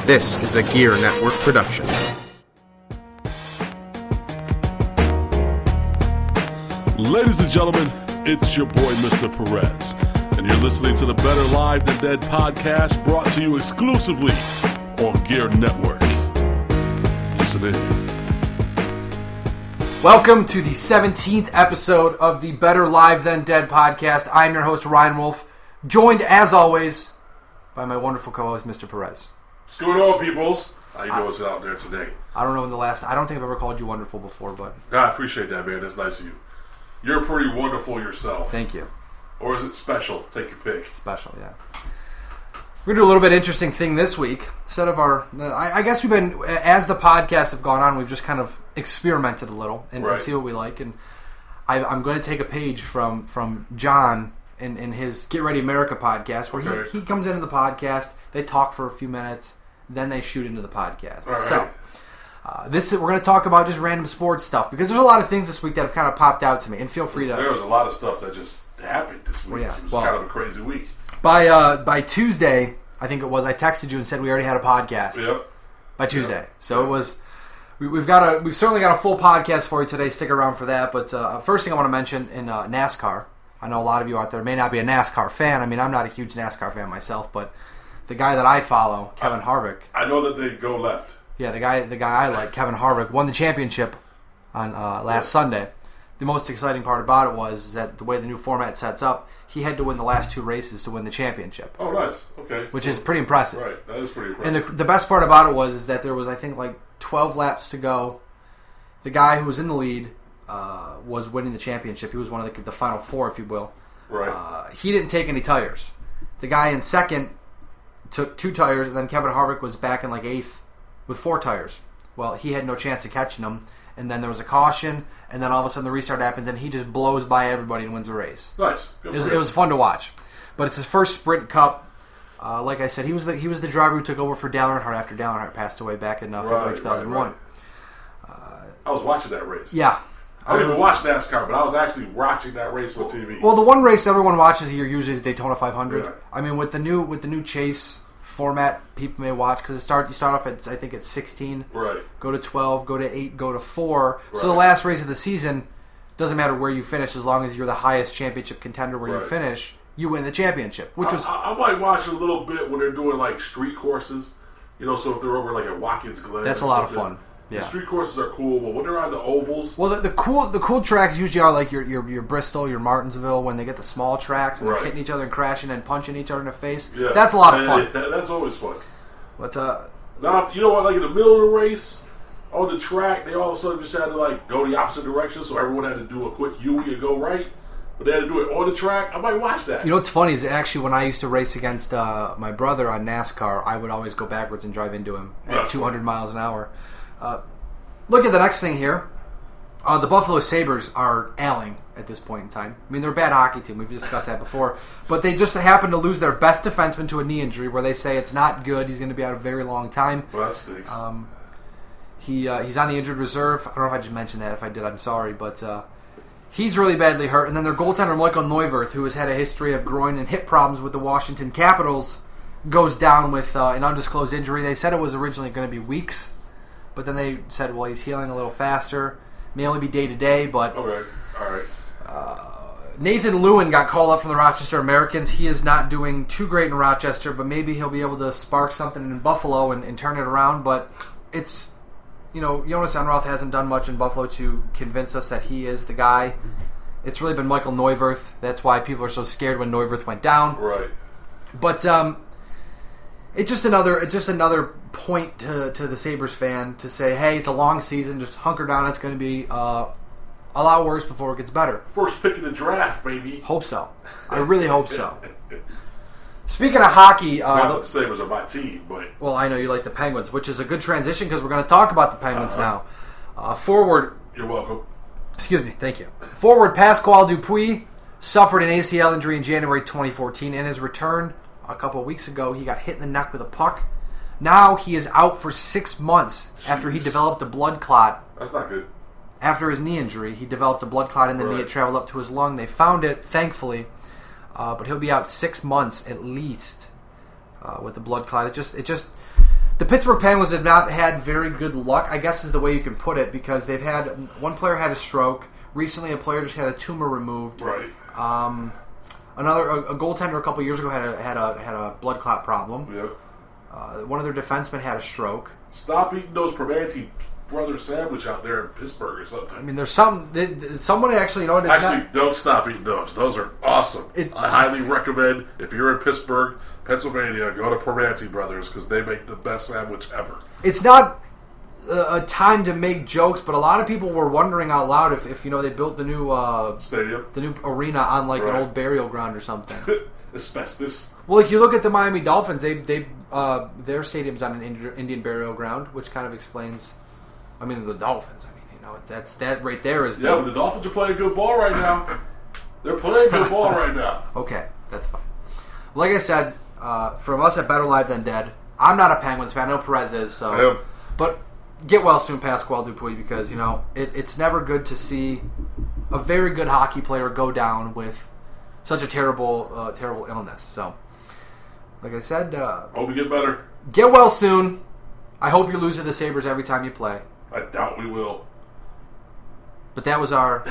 This is a Gear Network production. Ladies and gentlemen, it's your boy, Mr. Perez, and you're listening to the Better Live Than Dead podcast, brought to you exclusively on Gear Network. Listen in. Welcome to the 17th episode of the Better Live Than Dead podcast. I'm your host, Ryan Wolfe, joined, as always, by my wonderful co-host, Mr. Perez. What's going on, peoples? How you doing out there today? I don't know I don't think I've ever called you wonderful before, but... I appreciate that, man. That's nice of you. You're pretty wonderful yourself. Thank you. Or is it special? Take your pick. Special, yeah. We're going to do a little bit interesting thing this week. Instead of I guess we've been, as the podcasts have gone on, we've just kind of experimented a little and see what we like. And I'm going to take a page from John in his Get Ready America podcast, where he comes into the podcast, they talk for a few minutes, then they shoot into the podcast. All right. So, we're going to talk about just random sports stuff, because there's a lot of things this week that have kind of popped out to me. And feel free to... There was a lot of stuff that just happened this week. Well, yeah. It was kind of a crazy week. By Tuesday, I think it was, I texted you and said we already had a podcast. Yep. By Tuesday. Yep. So it was... We've certainly got a full podcast for you today. Stick around for that. But first thing I want to mention in NASCAR, I know a lot of you out there may not be a NASCAR fan. I mean, I'm not a huge NASCAR fan myself, but the guy that I follow, Kevin Harvick. I know that they go left. Yeah, the guy I like, Kevin Harvick, won the championship on last Sunday. The most exciting part about it was that the way the new format sets up, he had to win the last two races to win the championship. Oh, nice. Okay. Which is pretty impressive. Right, that is pretty impressive. And the best part about it was that there was, I think, like 12 laps to go. The guy who was in the lead was winning the championship. He was one of the final four, if you will. Right. He didn't take any tires. The guy in second took 2 tires, and then Kevin Harvick was back in like 8th with 4 tires. Well, he had no chance of catching them, and then there was a caution, and then all of a sudden the restart happens, and he just blows by everybody and wins the race. Nice. It was fun to watch. But it's his first Sprint Cup. Like I said, he was the driver who took over for Dale Earnhardt after Dale Earnhardt passed away back in February 2001. Right. I was watching that race. Yeah. I didn't even watch NASCAR, but I was actually watching that race on TV. Well, the one race everyone watches here usually is Daytona 500. Yeah. I mean, with the new chase format, people may watch because you start off at, I think it's 16, right? Go to 12, go to 8, go to 4. Right. So the last race of the season doesn't matter where you finish, as long as you're the highest championship contender where you finish, you win the championship. I might watch a little bit when they're doing like street courses, so if they're over like at Watkins Glen, that's a lot of fun. Yeah. The street courses are cool, but when they're on the ovals... Well, the cool tracks usually are like your Bristol, your Martinsville, when they get the small tracks and they're hitting each other and crashing and punching each other in the face. Yeah. That's a lot of fun. That's always fun. But, now, you know what, like in the middle of the race, on the track, they all of a sudden just had to like go the opposite direction, so everyone had to do a quick U-E and go right. But they had to do it on the track. I might watch that. You know what's funny is actually when I used to race against my brother on NASCAR, I would always go backwards and drive into him at 200 miles an hour. Look at the next thing here. The Buffalo Sabres are ailing at this point in time. I mean, they're a bad hockey team. We've discussed that before. But they just happen to lose their best defenseman to a knee injury where they say it's not good. He's going to be out a very long time. Well, that stinks. He's on the injured reserve. I don't know if I just mentioned that. If I did, I'm sorry. But he's really badly hurt. And then their goaltender, Michael Neuwirth, who has had a history of groin and hip problems with the Washington Capitals, goes down with an undisclosed injury. They said it was originally going to be weeks. But then they said, well, he's healing a little faster. May only be day-to-day, but... Okay, all right. Nathan Lewin got called up from the Rochester Americans. He is not doing too great in Rochester, but maybe he'll be able to spark something in Buffalo and turn it around. But it's... Jonas Enroth hasn't done much in Buffalo to convince us that he is the guy. It's really been Michael Neuwirth. That's why people are so scared when Neuwirth went down. Right. But... It's just another point to the Sabres fan to say, hey, it's a long season, just hunker down. It's going to be a lot worse before it gets better. First pick in the draft, baby. Hope so. I really hope so. Speaking of hockey... Not that the Sabres are my team, but... Well, I know you like the Penguins, which is a good transition because we're going to talk about the Penguins now. Forward... You're welcome. Excuse me, thank you. Forward Pasquale Dupuis suffered an ACL injury in January 2014 and has returned... A couple of weeks ago, he got hit in the neck with a puck. Now he is out for 6 months after he developed a blood clot. That's not good. After his knee injury, he developed a blood clot in the knee. It traveled up to his lung. They found it, thankfully, but he'll be out 6 months at least with the blood clot. It just The Pittsburgh Penguins have not had very good luck, I guess is the way you can put it, because they've had one player had a stroke. Recently, a player just had a tumor removed. Right. A goaltender a couple years ago had a blood clot problem. Yep. One of their defensemen had a stroke. Stop eating those Primanti Brothers sandwich out there in Pittsburgh or something. I mean, there's someone actually, don't stop eating those. Those are awesome. I highly recommend, if you're in Pittsburgh, Pennsylvania, go to Primanti Brothers because they make the best sandwich ever. It's not a time to make jokes, but a lot of people were wondering out loud if they built the new stadium, the new arena on like an old burial ground or something. Asbestos. Well, like you look at the Miami Dolphins, their stadium's on an Indian burial ground, which kind of explains. I mean, the Dolphins. I mean, that's that right there is. But the Dolphins are playing good ball right now. They're playing good ball right now. Okay, that's fine. Like I said, from us at Better Live Than Dead, I'm not a Penguins fan. I know Perez is, so. I am. But get well soon, Pasquale Dupuis, because it's never good to see a very good hockey player go down with such a terrible illness. So, like I said, hope you get better. Get well soon. I hope you lose to the Sabres every time you play. I doubt we will. But that was our.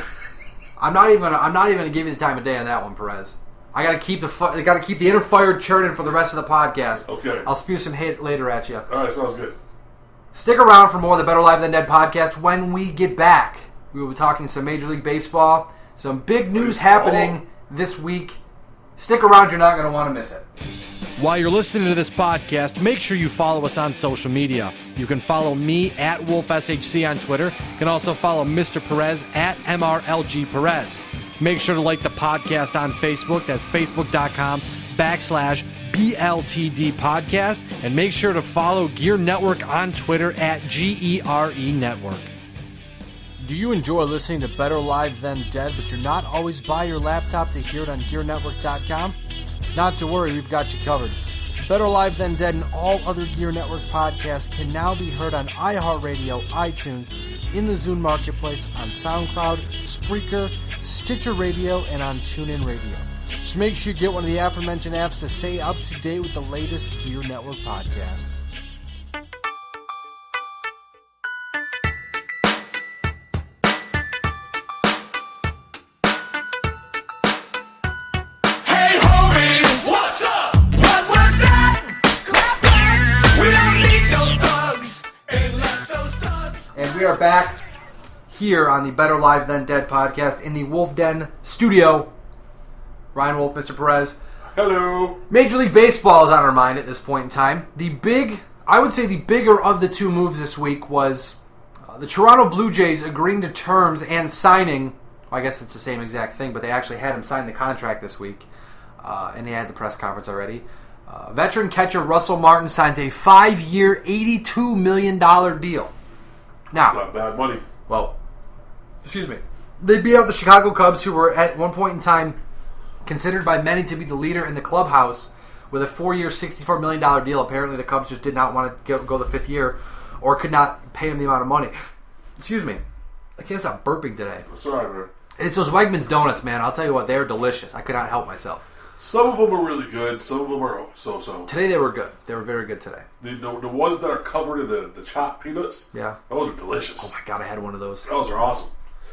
I'm not even going to give you the time of day on that one, Perez. I got to keep the inner fire churning for the rest of the podcast. Okay. I'll spew some hate later at you. All right, sounds good. Stick around for more of the Better Live Than Dead podcast. When we get back, we will be talking some Major League Baseball, some big news happening this week. Stick around; you're not going to want to miss it. While you're listening to this podcast, make sure you follow us on social media. You can follow me at WolfSHC on Twitter. You can also follow Mr. Perez at MRLG Perez. Make sure to like the podcast on Facebook. That's facebook.com/BLTD Podcast. And make sure to follow Gear Network on Twitter at GERE Network. Do you enjoy listening to Better Live Than Dead, but you're not always by your laptop to hear it on GearNetwork.com? Not to worry, we've got you covered. Better Live Than Dead and all other Gear Network podcasts can now be heard on iHeartRadio, iTunes, in the Zune Marketplace, on SoundCloud, Spreaker, Stitcher Radio, and on TuneIn Radio. So make sure you get one of the aforementioned apps to stay up to date with the latest Gear Network podcasts. And we are back here on the Better Live Than Dead podcast in the Wolfe Den studio. Ryan Wolfe, Mr. Perez. Hello. Major League Baseball is on our mind at this point in time. I would say the bigger of the two moves this week was the Toronto Blue Jays agreeing to terms and signing, I guess it's the same exact thing, but they actually had him sign the contract this week. And he had the press conference already. Veteran catcher Russell Martin signs a 5-year, $82 million deal. Now, it's not bad money. Well, excuse me. They beat out the Chicago Cubs, who were at one point in time considered by many to be the leader in the clubhouse with a 4-year, $64 million deal. Apparently, the Cubs just did not want to go the 5th year or could not pay him the amount of money. Excuse me. I can't stop burping today. Sorry, man. It's those Wegmans donuts, man. I'll tell you what, they're delicious. I could not help myself. Some of them are really good. Some of them are so-so. Today they were good. They were very good today. The ones that are covered in the chopped peanuts, yeah, those are delicious. Oh my God, I had one of those. Those are awesome.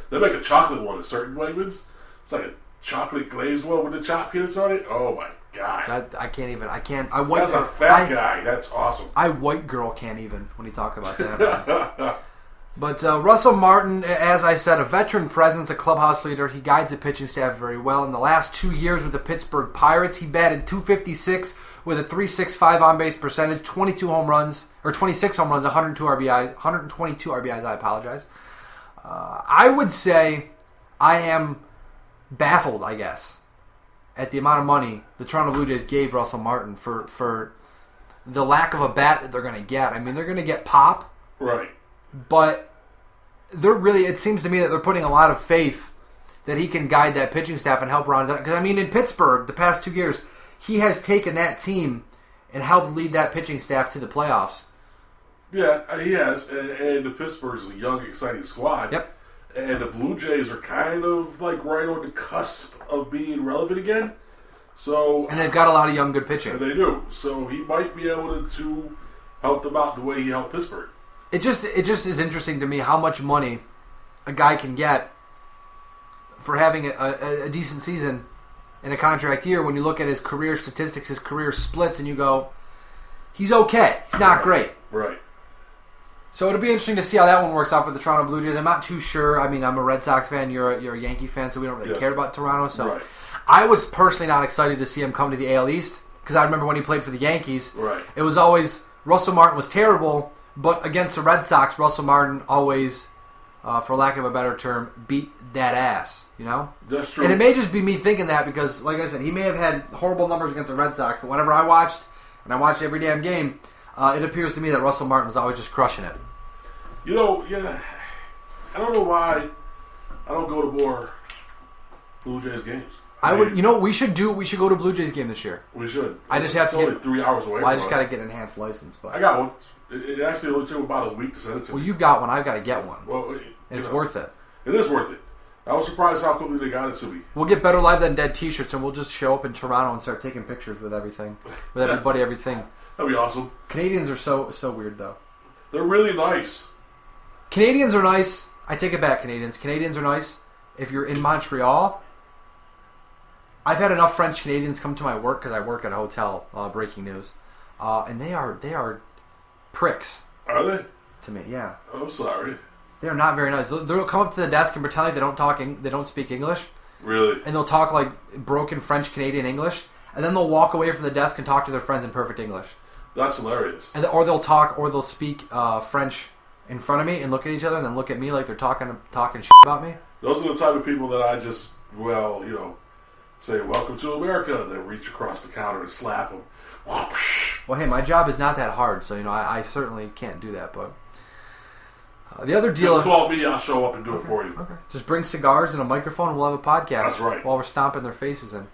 They make a chocolate one at certain Wegmans. It's like a chocolate glazed one with the chopped peanuts on it. Oh my God. I can't. That's a fat guy. That's awesome. I white girl can't even when you talk about that. But Russell Martin, as I said, a veteran presence, a clubhouse leader. He guides the pitching staff very well. In the last 2 years with the Pittsburgh Pirates, he batted .256 with a .365 on-base percentage, 26 home runs, 122 RBIs. I apologize. I would say I am baffled, I guess, at the amount of money the Toronto Blue Jays gave Russell Martin for the lack of a bat that they're going to get. I mean, they're going to get pop. Right. But it seems to me that they're putting a lot of faith that he can guide that pitching staff and help round it out. Because, I mean, in Pittsburgh, the past 2 years, he has taken that team and helped lead that pitching staff to the playoffs. Yeah, he has. And the Pittsburgh's a young, exciting squad. Yep. And the Blue Jays are kind of like right on the cusp of being relevant again. And they've got a lot of young, good pitching. And they do. So he might be able to helped him out the way he helped Pittsburgh. It just is interesting to me how much money a guy can get for having a decent season in a contract year when you look at his career statistics, his career splits, and you go, he's okay. He's not great. Right. So it'll be interesting to see how that one works out for the Toronto Blue Jays. I'm not too sure. I mean, I'm a Red Sox fan. You're a Yankee fan, so we don't really care about Toronto. So I was personally not excited to see him come to the AL East because I remember when he played for the Yankees. Right. It was always Russell Martin was terrible, but against the Red Sox, Russell Martin always, for lack of a better term, beat that ass. You know? That's true. And it may just be me thinking that because, like I said, he may have had horrible numbers against the Red Sox, but whenever I watched, and I watched every damn game, it appears to me that Russell Martin was always just crushing it. You know, I don't know why I don't go to more Blue Jays games. We should go to Blue Jays game this year. We should. I just have to only 3 hours away. Well, I just got to get an enhanced license, but I got one. It actually only took about a week to send it to me. Well, you've got one. I've got to get one. Well, and it's worth it. It is worth it. I was surprised how quickly they got it to me. We'll get Better Live Than Dead T-shirts, and we'll just show up in Toronto and start taking pictures with everything, with everybody, everything. That'd be awesome. Canadians are so weird, though. They're really nice. Canadians are nice. I take it back, Canadians. Canadians are nice. If you're in Montreal, I've had enough French Canadians come to my work because I work at a hotel. Breaking news, and they are pricks. Are they? To me, yeah. I'm sorry. They're not very nice. They'll come up to the desk and pretend like they don't speak English. Really? And they'll talk like broken French Canadian English, and then they'll walk away from the desk and talk to their friends in perfect English. That's hilarious. Or they'll speak French in front of me and look at each other and then look at me like they're talking shit about me. Those are the type of people that I just, say, welcome to America, and then reach across the counter and slap them. Well, hey, my job is not that hard, so, I certainly can't do that, but... the other deal... Just call me, I'll show up and do it for you. Okay. Just bring cigars and a microphone and we'll have a podcast. That's right. While we're stomping their faces in.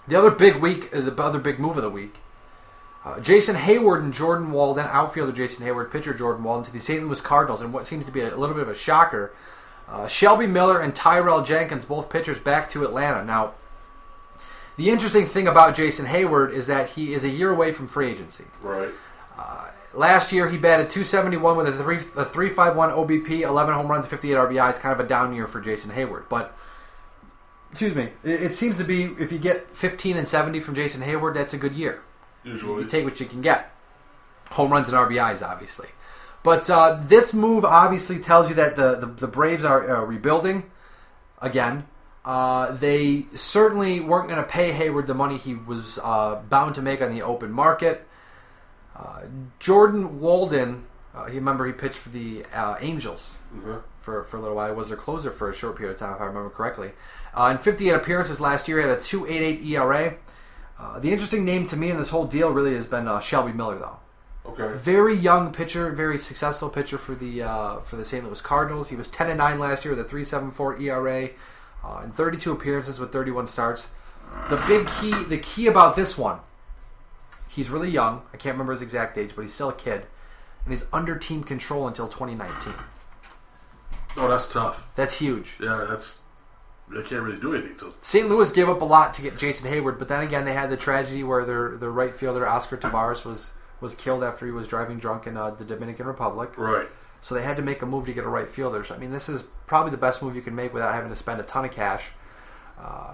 The other big move of the week... Jason Hayward and Jordan Walden, outfielder Jason Hayward, pitcher Jordan Walden, to the St. Louis Cardinals, and what seems to be a little bit of a shocker. Shelby Miller and Tyrell Jenkins, both pitchers, back to Atlanta. Now, the interesting thing about Jason Hayward is that he is a year away from free agency. Right. Last year, he batted .271 with a 3.51 OBP, 11 home runs, 58 RBIs. Kind of a down year for Jason Hayward. But, excuse me, it seems to be if you get 15 and 70 from Jason Hayward, that's a good year. Usually. You take what you can get. Home runs and RBIs, obviously. But this move obviously tells you that the Braves are rebuilding again. They certainly weren't going to pay Hayward the money he was bound to make on the open market. Jordan Walden, he pitched for the Angels for a little while. He was their closer for a short period of time, if I remember correctly. In 58 appearances last year, he had a 2.88 ERA. The interesting name to me in this whole deal really has been Shelby Miller, though. Okay. Very young pitcher, very successful pitcher for the St. Louis Cardinals. He was 10-9 last year with a 3.74 ERA in 32 appearances with 31 starts. The key about this one, he's really young. I can't remember his exact age, but he's still a kid, and he's under team control until 2019. Oh, that's tough. That's huge. Yeah, they can't really do anything. So. St. Louis gave up a lot to get Jason Hayward, but then again, they had the tragedy where their right fielder, Oscar Tavares, was killed after he was driving drunk in the Dominican Republic. Right. So they had to make a move to get a right fielder. So, I mean, this is probably the best move you can make without having to spend a ton of cash.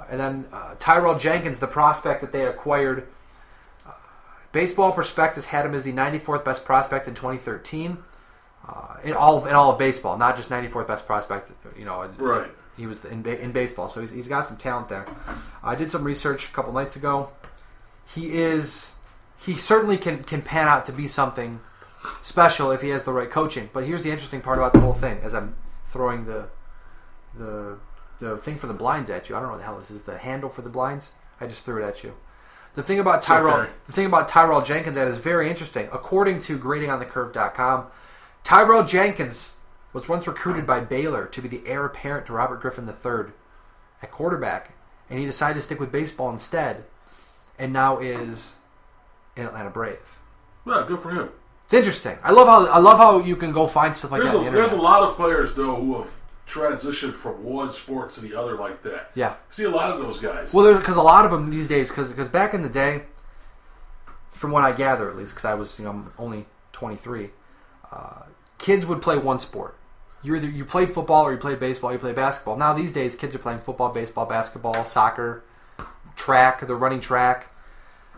And then Tyrell Jenkins, the prospect that they acquired, Baseball Prospectus had him as the 94th best prospect in 2013 in all of baseball, not just 94th best prospect. Right. He was in baseball, so he's got some talent there. I did some research a couple nights ago. He certainly can pan out to be something special if he has the right coaching. But here's the interesting part about the whole thing. As I'm throwing the thing for the blinds at you, I don't know what the hell this is. The handle for the blinds. I just threw it at you. The thing about Tyrell Jenkins that is very interesting. According to GradingOnTheCurve.com, Tyrell Jenkins was once recruited by Baylor to be the heir apparent to Robert Griffin III at quarterback, and he decided to stick with baseball instead, and now is an Atlanta Brave. Yeah, good for him. It's interesting. I love how you can go find stuff like that on the internet. There's a lot of players though who have transitioned from one sport to the other like that. Yeah, see a lot of those guys. Well, because a lot of them these days, because back in the day, from what I gather at least, because I was only 23, kids would play one sport. You played football or you played baseball, you played basketball. Now these days, kids are playing football, baseball, basketball, soccer, track. They're running track.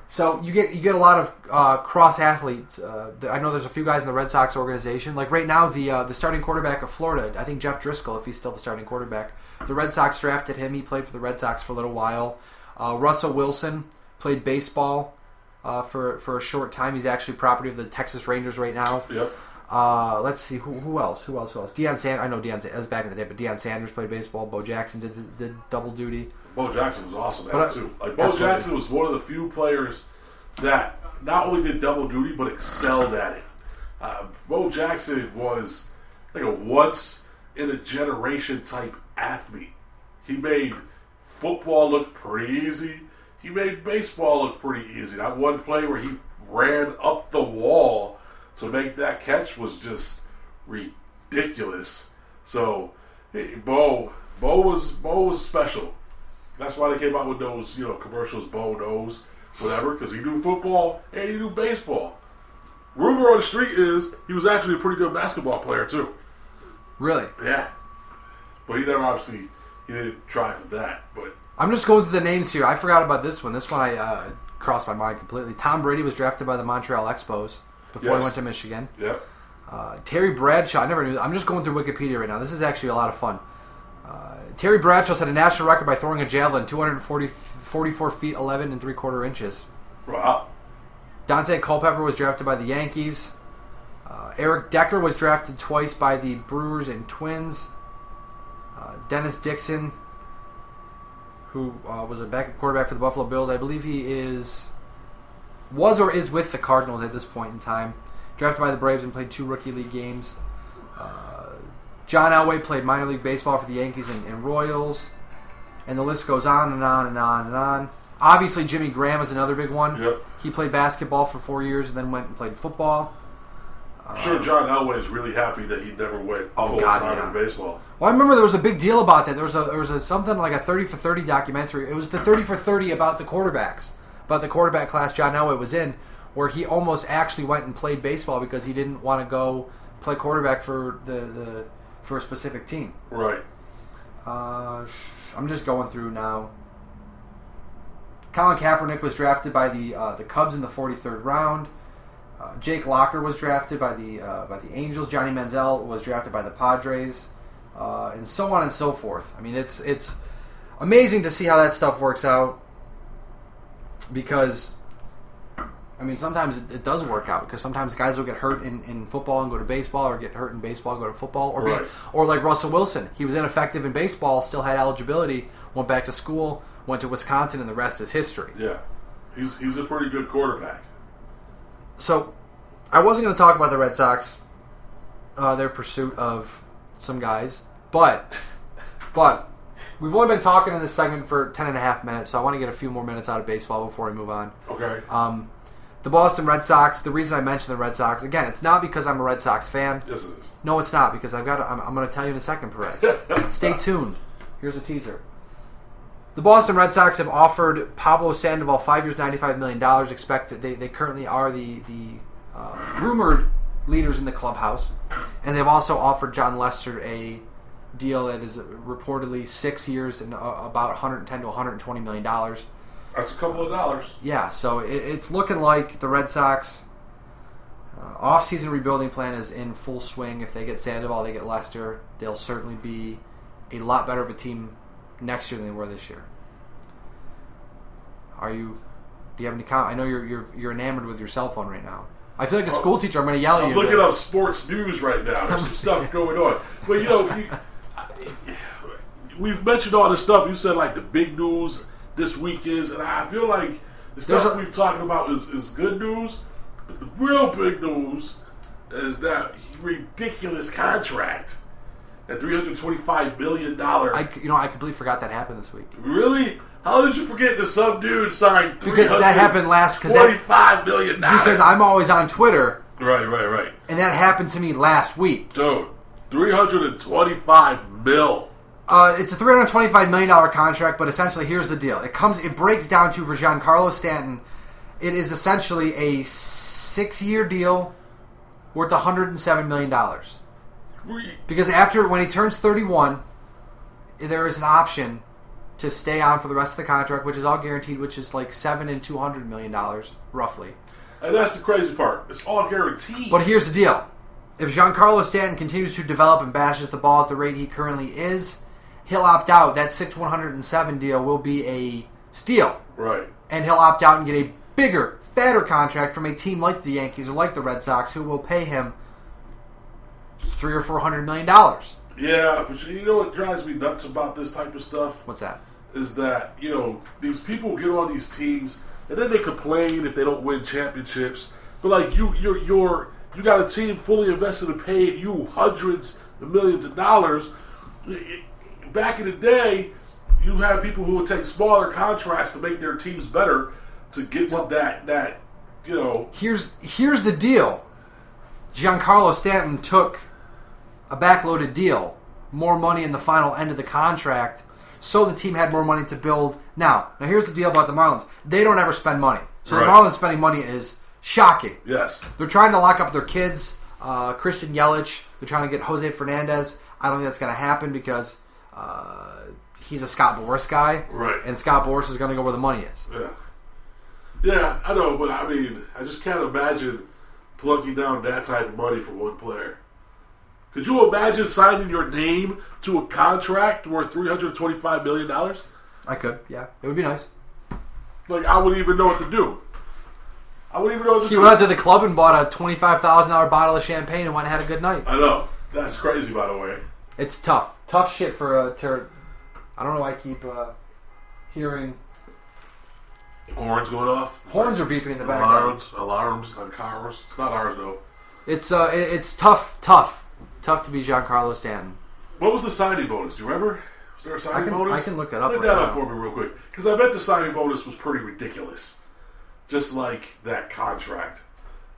So you get a lot of cross athletes. I know there's a few guys in the Red Sox organization. Like right now, the starting quarterback of Florida, I think Jeff Driscoll, if he's still the starting quarterback, the Red Sox drafted him. He played for the Red Sox for a little while. Russell Wilson played baseball for a short time. He's actually property of the Texas Rangers right now. Yep. Let's see who else. Deion Sanders. I know Deion Sanders. That was back in the day, but Deion Sanders played baseball. Bo Jackson did double duty. Bo Jackson was awesome at it too. Like Bo Jackson was one of the few players that not only did double duty but excelled at it. Bo Jackson was like a once in a generation type athlete. He made football look pretty easy. He made baseball look pretty easy. That one play where he ran up the wall to make that catch was just ridiculous. So Bo was special. That's why they came out with those, commercials, Bo knows, whatever, because he knew football and he knew baseball. Rumor on the street is he was actually a pretty good basketball player, too. Really? Yeah. But he didn't try for that. But I'm just going through the names here. I forgot about this one. This one I crossed my mind completely. Tom Brady was drafted by the Montreal Expos before he went to Michigan. Yep. Terry Bradshaw, I never knew. I'm just going through Wikipedia right now. This is actually a lot of fun. Terry Bradshaw set a national record by throwing a javelin 44 feet 11 3/4 inches. Wow. Dante Culpepper was drafted by the Yankees. Eric Decker was drafted twice by the Brewers and Twins. Dennis Dixon, who was a backup quarterback for the Buffalo Bills, I believe he was or is with the Cardinals at this point in time. Drafted by the Braves and played 2 rookie league games. John Elway played minor league baseball for the Yankees and Royals. And the list goes on and on and on and on. Obviously, Jimmy Graham is another big one. Yep. He played basketball for 4 years and then went and played football. I'm sure John Elway is really happy that he never went full-time in baseball. Well, I remember there was a big deal about that. There was a something like a 30 for 30 documentary. It was the 30 for 30 about the quarterbacks, about the quarterback class John Elway was in, where he almost actually went and played baseball because he didn't want to go play quarterback for for a specific team. Right. I'm just going through now. Colin Kaepernick was drafted by the Cubs in the 43rd round. Jake Locker was drafted by the Angels. Johnny Manziel was drafted by the Padres, and so on and so forth. I mean, it's amazing to see how that stuff works out. Because, I mean, sometimes it does work out. Because sometimes guys will get hurt in football and go to baseball, or get hurt in baseball and go to football, or like Russell Wilson, he was ineffective in baseball, still had eligibility, went back to school, went to Wisconsin, and the rest is history. Yeah, he's a pretty good quarterback. So, I wasn't going to talk about the Red Sox, their pursuit of some guys, but we've only been talking in this segment for 10 and a half minutes, so I want to get a few more minutes out of baseball before we move on. Okay. The Boston Red Sox, the reason I mentioned the Red Sox, again, it's not because I'm a Red Sox fan. Yes, it is. No, it's not, because I'm going to tell you in a second, Perez. Stay tuned. Here's a teaser. The Boston Red Sox have offered Pablo Sandoval 5 years, $95 million. They currently are the rumored leaders in the clubhouse. And they've also offered John Lester a deal that is reportedly 6 years and about $110 to $120 million. That's a couple of dollars. Yeah, so it's looking like the Red Sox off-season rebuilding plan is in full swing. If they get Sandoval, they get Lester, they'll certainly be a lot better of a team next year than they were this year. Do you have any comment? I know you're enamored with your cell phone right now. I feel like a school teacher. I'm going to yell at you. I'm looking up sports news right now. There's some stuff going on. But, we've mentioned all this stuff. You said, like, the big news this week is, and I feel like the stuff we've talked about is good news. But the real big news is that ridiculous contract. That $325 million. I completely forgot that happened this week. Really? How did you forget that some dude signed because that happened $25 million? Because I'm always on Twitter. Right. And that happened to me last week. Dude, $325 million. It's a $325 million contract, but essentially here's the deal. It breaks down to, for Giancarlo Stanton, it is essentially a 6-year deal worth $107 million. Because when he turns 31, there is an option to stay on for the rest of the contract, which is all guaranteed, which is like $700 and $200 million, roughly. And that's the crazy part. It's all guaranteed. But here's the deal. If Giancarlo Stanton continues to develop and bashes the ball at the rate he currently is, he'll opt out. That 107 deal will be a steal. Right. And he'll opt out and get a bigger, fatter contract from a team like the Yankees or like the Red Sox, who will pay him $300 or $400 million. Yeah, but you know what drives me nuts about this type of stuff? What's that? Is that, these people get on these teams and then they complain if they don't win championships. But like you got a team fully invested and paid you hundreds of millions of dollars. Back in the day, you had people who would take smaller contracts to make their teams better to get to that. Here's the deal. Giancarlo Stanton took a backloaded deal, more money in the final end of the contract, so the team had more money to build. Now here's the deal about the Marlins. They don't ever spend money. So The Marlins spending money is shocking. Yes. They're trying to lock up their kids. Christian Yelich. They're trying to get Jose Fernandez. I don't think that's going to happen because he's a Scott Boras guy. Right. And Scott Boras is going to go where the money is. Yeah. Yeah, I know, but I mean, I just can't imagine plugging down that type of money for one player. Could you imagine signing your name to a contract worth $325 million? I could, yeah. It would be nice. Like, I wouldn't even know what to do. He went out to the club and bought a $25,000 bottle of champagne and went and had a good night. I know. That's crazy, by the way. It's tough. Tough shit for I don't know why I keep hearing horns going off. Horns are beeping in the background. Alarms on cars. It's not ours, though. It's tough to be Giancarlo Stanton. What was the signing bonus? Do you remember? Was there a signing bonus? I can look it up. Look that up for me real quick. Because I bet the signing bonus was pretty ridiculous. Just like that contract.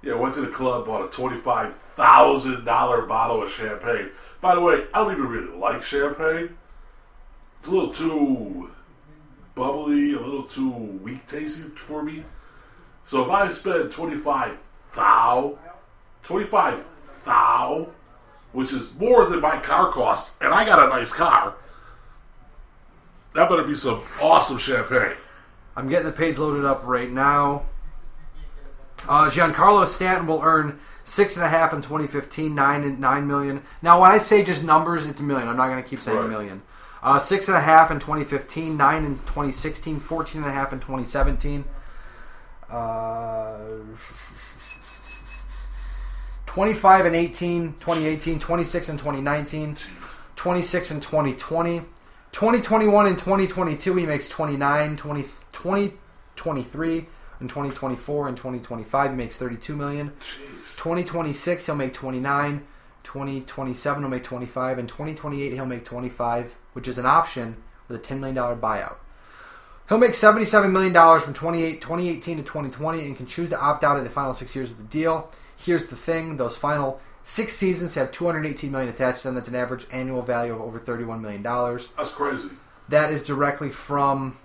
Yeah, went to the club, bought a $25,000 bottle of champagne. By the way, I don't even really like champagne. It's a little too bubbly, a little too weak tasting for me. So if I spend $25,000, which is more than my car costs, and I got a nice car, that better be some awesome champagne. I'm getting the page loaded up right now. Giancarlo Stanton will earn $6.5 in 2015, $9 million. Now, when I say just numbers, it's a million. I'm not going to keep saying million. $6.5 in 2015, $9 in 2016, $14.5 in 2017. 25 in 2018, 26 in 2019, 26 in 2020, 2021 and 2022 he makes 29, 2023 and 2024 and 2025 he makes $32 million. 2026 he'll make 29, 2027 he'll make 25, and 2028 he'll make 25, which is an option with a $10 million buyout. He'll make $77 million from 2018 to 2020 and can choose to opt out of the final 6 years of the deal. Here's the thing, those final 6 seasons have $218 million attached to them. That's an average annual value of over $31 million. That's crazy. That is directly from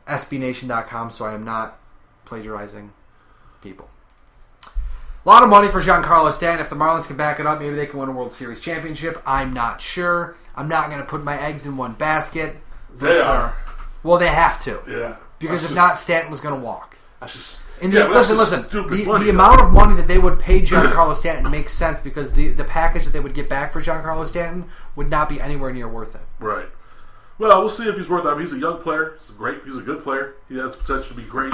SBNation.com, so I am not plagiarizing people. A lot of money for Giancarlo Stanton. If the Marlins can back it up, maybe they can win a World Series championship. I'm not sure. I'm not going to put my eggs in one basket. They are. Well, they have to. Yeah. Because if not, Stanton was going to walk. That's just... Listen. The amount of money that they would pay Giancarlo Stanton makes sense because the package that they would get back for Giancarlo Stanton would not be anywhere near worth it. Right. Well, we'll see if he's worth it. I mean, he's a young player. He's a good player. He has the potential to be great.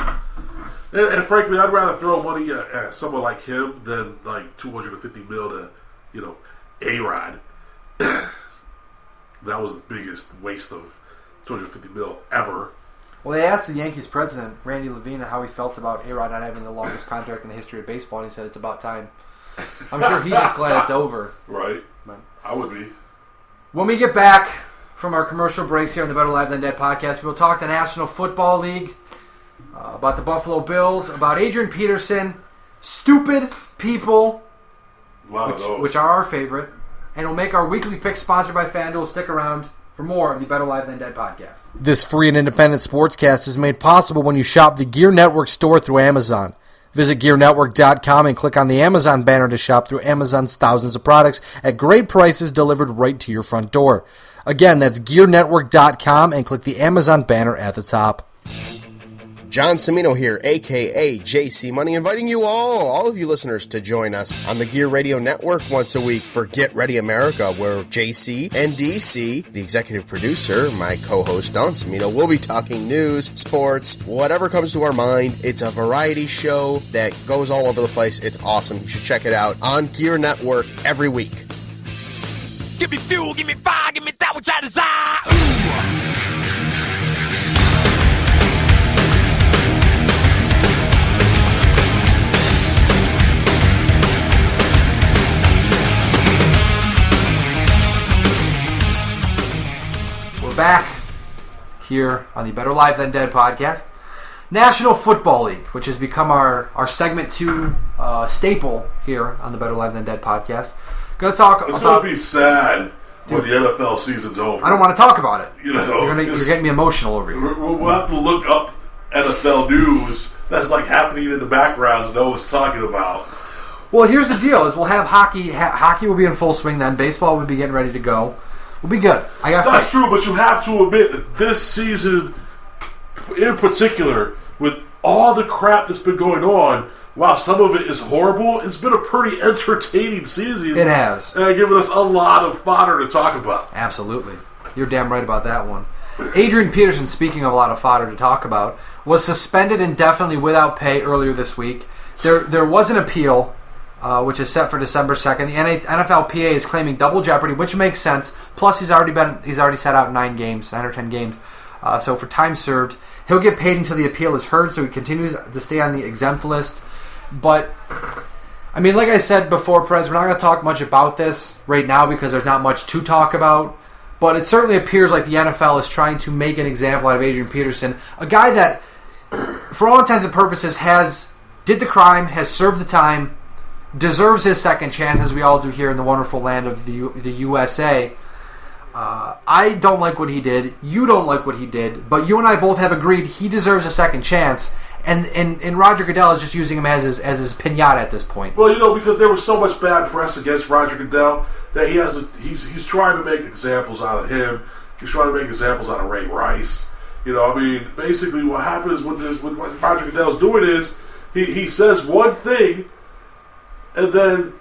And frankly, I'd rather throw money at someone like him than like $250 million to, A-Rod. That was the biggest waste of $250 million ever. Well, they asked the Yankees president, Randy Levine, how he felt about A-Rod not having the longest contract in the history of baseball, and he said it's about time. I'm sure he's just glad it's over. Right. But I would be. when we get back from our commercial breaks here on the Better Live Than Dead podcast, we'll talk the National Football League, about the Buffalo Bills, about Adrian Peterson, stupid people, which are our favorite, and we'll make our weekly picks sponsored by FanDuel. Stick around for more of the Better Live Than Dead podcast. This free and independent sportscast is made possible when you shop the Gear Network store through Amazon. Visit GearNetwork.com and click on the Amazon banner to shop through Amazon's thousands of products at great prices delivered right to your front door. Again, that's GearNetwork.com and click the Amazon banner at the top. John Cimino here, a.k.a. JC Money, inviting you all of you listeners, to join us on the Gear Radio Network once a week for Get Ready America, where JC and DC, the executive producer, my co-host Don Cimino, will be talking news, sports, whatever comes to our mind. It's a variety show that goes all over the place. It's awesome. You should check it out on Gear Network every week. Give me fuel, give me fire, give me that which I desire. Back here on the Better Live Than Dead podcast. National Football League, which has become our segment 2 staple here on the Better Live Than Dead podcast. Going to talk It's about... going to be sad when the NFL season's over. I don't want to talk about it. You know, you're getting me emotional over here. We'll have to look up NFL news that's like happening in the background and no one's talking about. Well, here's the deal: is we'll have hockey. Hockey will be in full swing then. Baseball will be getting ready to go. We'll be good. That's true, but you have to admit that this season, in particular, with all the crap that's been going on, while some of it is horrible, it's been a pretty entertaining season. It has. And given us a lot of fodder to talk about. Absolutely. You're damn right about that one. Adrian Peterson, speaking of a lot of fodder to talk about, was suspended indefinitely without pay earlier this week. There was an appeal, which is set for December 2nd. The NFLPA is claiming double jeopardy, which makes sense. Plus, he's already sat out 9 or 10 games. So for time served, he'll get paid until the appeal is heard. So he continues to stay on the exempt list. But I mean, like I said before, Perez, we're not going to talk much about this right now because there's not much to talk about. But it certainly appears like the NFL is trying to make an example out of Adrian Peterson, a guy that, for all intents and purposes, did the crime, has served the time, deserves his second chance, as we all do here in the wonderful land of the USA. I don't like what he did. You don't like what he did. But you and I both have agreed he deserves a second chance. And Roger Goodell is just using him as his piñata at this point. Well, because there was so much bad press against Roger Goodell that he's trying to make examples out of him. He's trying to make examples out of Ray Rice. Basically what happens when what Roger Goodell's doing is he says one thing and then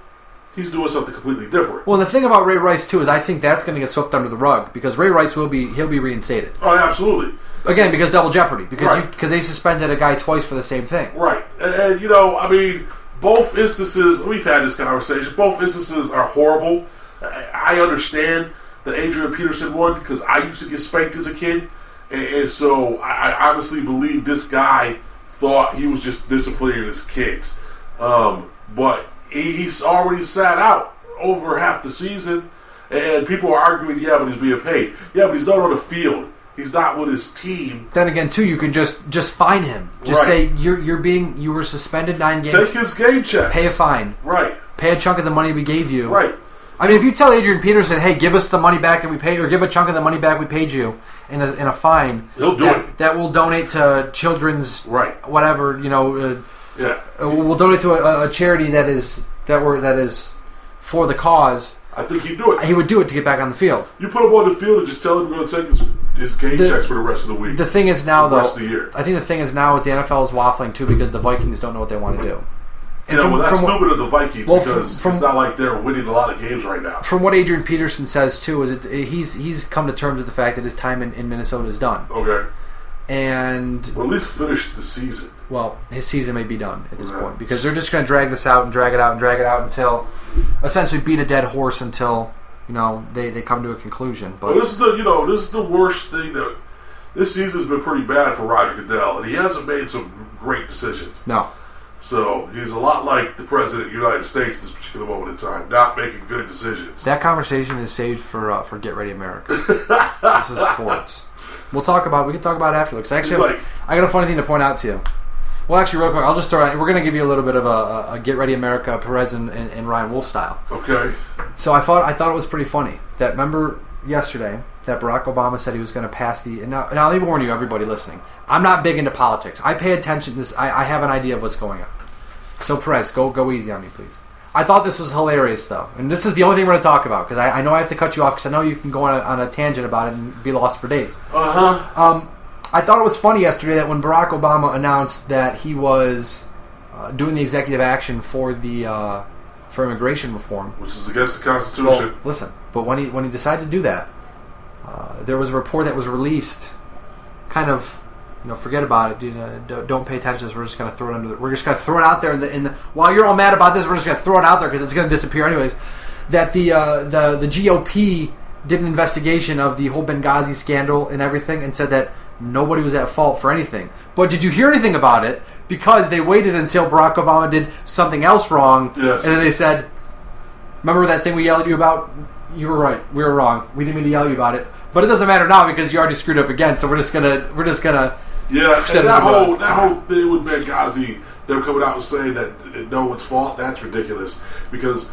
he's doing something completely different. Well, the thing about Ray Rice too is I think that's going to get swept under the rug because Ray Rice he'll be reinstated. Oh, absolutely. Again, because double jeopardy, because they suspended a guy twice for the same thing. Right, and both instances, we've had this conversation, both instances are horrible. I understand the Adrian Peterson one because I used to get spanked as a kid, and so I honestly believe this guy thought he was just disciplining his kids. But he's already sat out over half the season, and people are arguing, yeah, but he's being paid. Yeah, but he's not on the field. He's not with his team. Then again, too, you can just fine him. Just say you were suspended 9 games. Take his game checks. Pay a fine. Right. Pay a chunk of the money we gave you. Right. I mean, if you tell Adrian Peterson, hey, give us the money back that we paid, or give a chunk of the money back we paid you in a fine, he'll do it. That will donate to children's whatever, yeah. We'll donate to a charity that is for the cause. I think he'd do it. He would do it to get back on the field. You put him on the field and just tell him you're going to take his game checks for the rest of the week. The thing is now, the rest of the year. I think the thing is now is the NFL is waffling too because the Vikings don't know what they want to do. And that's stupid of the Vikings because it's not like they're winning a lot of games right now. From what Adrian Peterson says too, is he's come to terms with the fact that his time in Minnesota is done. Okay. And at least finish the season. Well, his season may be done at this point because they're just going to drag this out and drag it out until essentially beat a dead horse until they come to a conclusion. But this is the worst thing that this season's been pretty bad for Roger Goodell, and he hasn't made some great decisions. No. So he's a lot like the President of the United States at this particular moment in time, not making good decisions. That conversation is saved for Get Ready America. This is sports. We can talk about it after. Because actually, I got a funny thing to point out to you. Well, actually, real quick, I'll just throw it out. We're going to give you a little bit of a Get Ready America, Perez and Ryan Wolfe style. Okay. So I thought it was pretty funny that remember yesterday that Barack Obama said he was going to pass the. And now let me warn you, everybody listening. I'm not big into politics. I pay attention to this. I have an idea of what's going on. So Perez, go easy on me, please. I thought this was hilarious, though, and this is the only thing we're going to talk about because I know I have to cut you off because I know you can go on a tangent about it and be lost for days. I thought it was funny yesterday that when Barack Obama announced that he was doing the executive action for the for immigration reform, which is against the Constitution. Well, listen, but when he decided to do that, there was a report that was released, kind of. Forget about it. Don't pay attention to this. We're just going to throw it we're just going to throw it out there. While you're all mad about this, we're just going to throw it out there because it's going to disappear anyways. That the GOP did an investigation of the whole Benghazi scandal and everything, and said that nobody was at fault for anything. But did you hear anything about it? Because they waited until Barack Obama did something else wrong, yes. And then they said, "Remember that thing we yelled at you about? You were right. We were wrong. We didn't mean to yell at you about it." But it doesn't matter now because you already screwed up again. So we're just gonna. Yeah, and that whole thing with Benghazi, them coming out and saying that no one's fault, that's ridiculous. Because,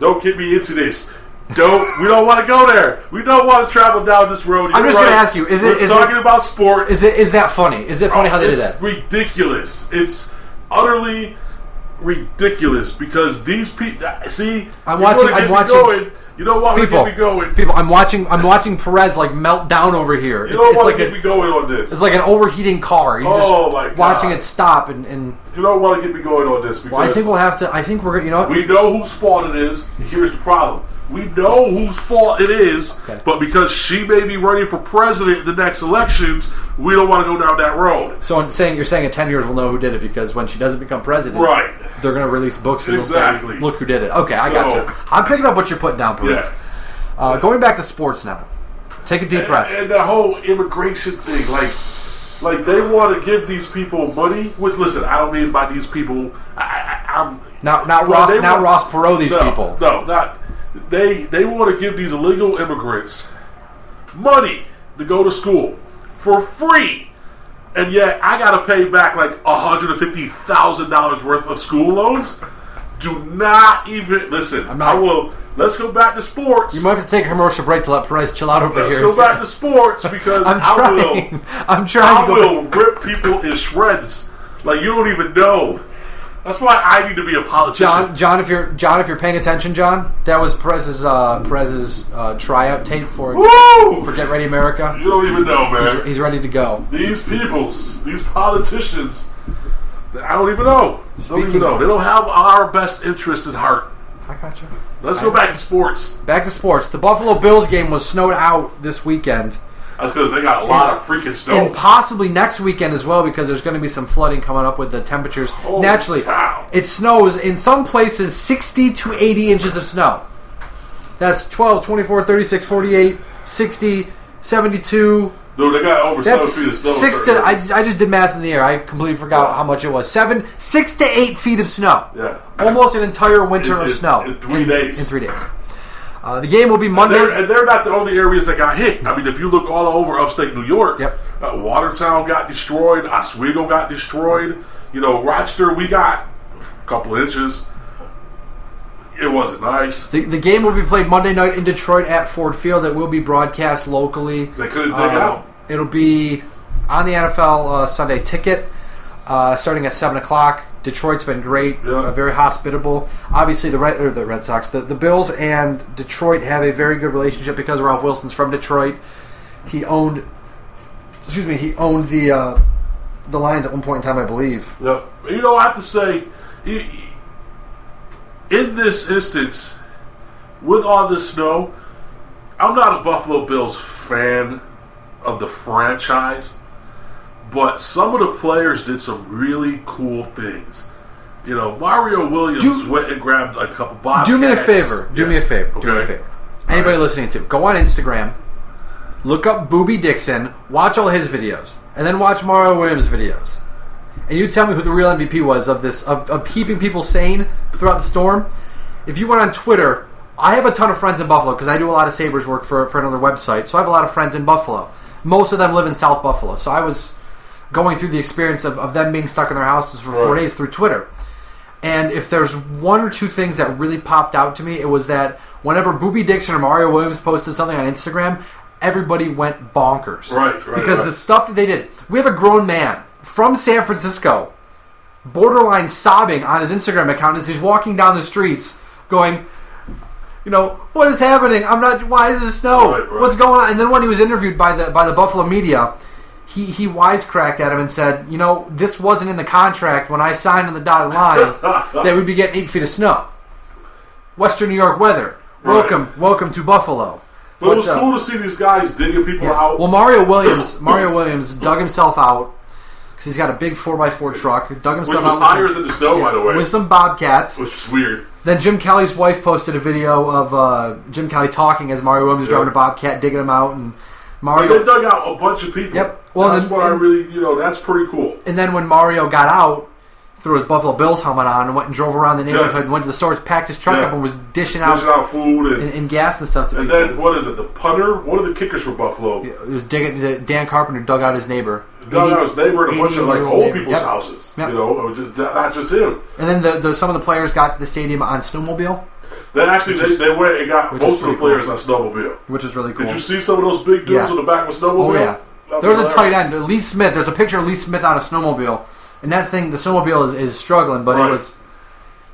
don't get me into this. We don't want to go there. We don't want to travel down this road. I'm just going to ask you: We're talking about sports? Is that funny? Is it funny how they did that? It's ridiculous. It's utterly ridiculous because these people. I'm watching. You don't want to get me going. People, I'm watching Perez melt down over here. You don't want to get me going on this. It's like an overheating car. You're just watching it stop and you don't want to get me going on this because I think we'll have to. I think we're going. You know what? We know whose fault it is. Here's the problem. We know whose fault it is, but because she may be running for president in the next elections, we don't want to go down that road. So you're saying in 10 years we'll know who did it because when she doesn't become president, right? They're going to release books and they'll say, "Look who did it." Okay, I got you. I'm picking up what you're putting down, Perez. Yeah. Going back to sports now. Take a deep breath. And the whole immigration thing, like they want to give these people money. Which, listen, I don't mean by these people. I'm not Ross Perot. These people. No, not. They want to give these illegal immigrants money to go to school for free, and yet I got to pay back like $150,000 worth of school loans. Do not even listen. I will. Let's go back to sports. You might have to take a commercial break to let Perez chill out over here. Let's go back to sports because I will rip people in shreds like you don't even know. That's why I need to be a politician. John, if you're paying attention, John, that was Perez's tryout tape for Get Ready America. You don't even know, man. He's ready to go. These politicians, I don't even know. They don't have our best interests at heart. I got you. Let's go back to sports. Back to sports. The Buffalo Bills game was snowed out this weekend. That's because they got a lot of freaking snow. And possibly next weekend as well because there's going to be some flooding coming up with the temperatures. Naturally, it snows in some places 60 to 80 inches of snow. That's 12, 24, 36, 48, 60, 72. Dude, they got over 7 feet of snow. I just did math in the air. I completely forgot how much it was. 6 to 8 feet of snow. Yeah. Almost an entire winter of snow. In 3 days. In 3 days. The game will be Monday. And they're not the only areas that got hit. I mean, if you look all over upstate New York, Watertown got destroyed. Oswego got destroyed. Rochester, we got a couple of inches. It wasn't nice. The game will be played Monday night in Detroit at Ford Field. It will be broadcast locally. They couldn't dig out. It'll be on the NFL Sunday Ticket starting at 7 o'clock. Detroit's been great, very hospitable. Obviously, the Red Sox, the Bills and Detroit have a very good relationship because Ralph Wilson's from Detroit. He owned the Lions at one point in time, I believe. Yeah. I have to say, in this instance, with all this snow, I'm not a Buffalo Bills fan of the franchise. But some of the players did some really cool things. Mario Williams went and grabbed a couple Bobcats. Do me a favor. Do me a favor. Anybody listening to, go on Instagram, look up Boobie Dixon, watch all his videos, and then watch Mario Williams' videos. And you tell me who the real MVP was of this, of keeping people sane throughout the storm. If you went on Twitter, I have a ton of friends in Buffalo because I do a lot of Sabres work for another website. So I have a lot of friends in Buffalo. Most of them live in South Buffalo. So I was going through the experience of them being stuck in their houses for 4 days through Twitter. And if there's one or two things that really popped out to me, it was that whenever Boobie Dixon or Mario Williams posted something on Instagram, everybody went bonkers. Right. Because the stuff that they did. We have a grown man from San Francisco borderline sobbing on his Instagram account as he's walking down the streets going, what is happening? Why is this snow? Right. What's going on? And then when he was interviewed by the Buffalo media, he wisecracked at him and said, this wasn't in the contract when I signed on the dotted line that we'd be getting 8 feet of snow. Western New York weather. Welcome to Buffalo. But it was cool to see these guys digging people out. Well, Mario Williams dug himself out because he's got a big 4x4 truck. Dug himself Which was out higher than the snow, by the way. With some Bobcats. Which was weird. Then Jim Kelly's wife posted a video of Jim Kelly talking as Mario Williams driving a Bobcat, digging him out, and Mario. They dug out a bunch of people. Yep. Well, that's what I really, that's pretty cool. And then when Mario got out, threw his Buffalo Bills helmet on and went and drove around the neighborhood, and went to the stores, packed his truck up, and was dishing out food and gas and stuff to people. And then what is it? The punter? What are the kickers for Buffalo? It was digging. Dan Carpenter dug out his neighbor. Dug out his neighbor and a bunch of old people's houses. Yep. It was just not just him. And then some of the players got to the stadium on snowmobile. Then actually they went and got most of the players on snowmobile, which is really cool. Did you see some of those big dudes on the back of a snowmobile? Oh yeah. There was a tight end, Lee Smith. There's a picture of Lee Smith on a snowmobile. And that thing, the snowmobile is struggling, but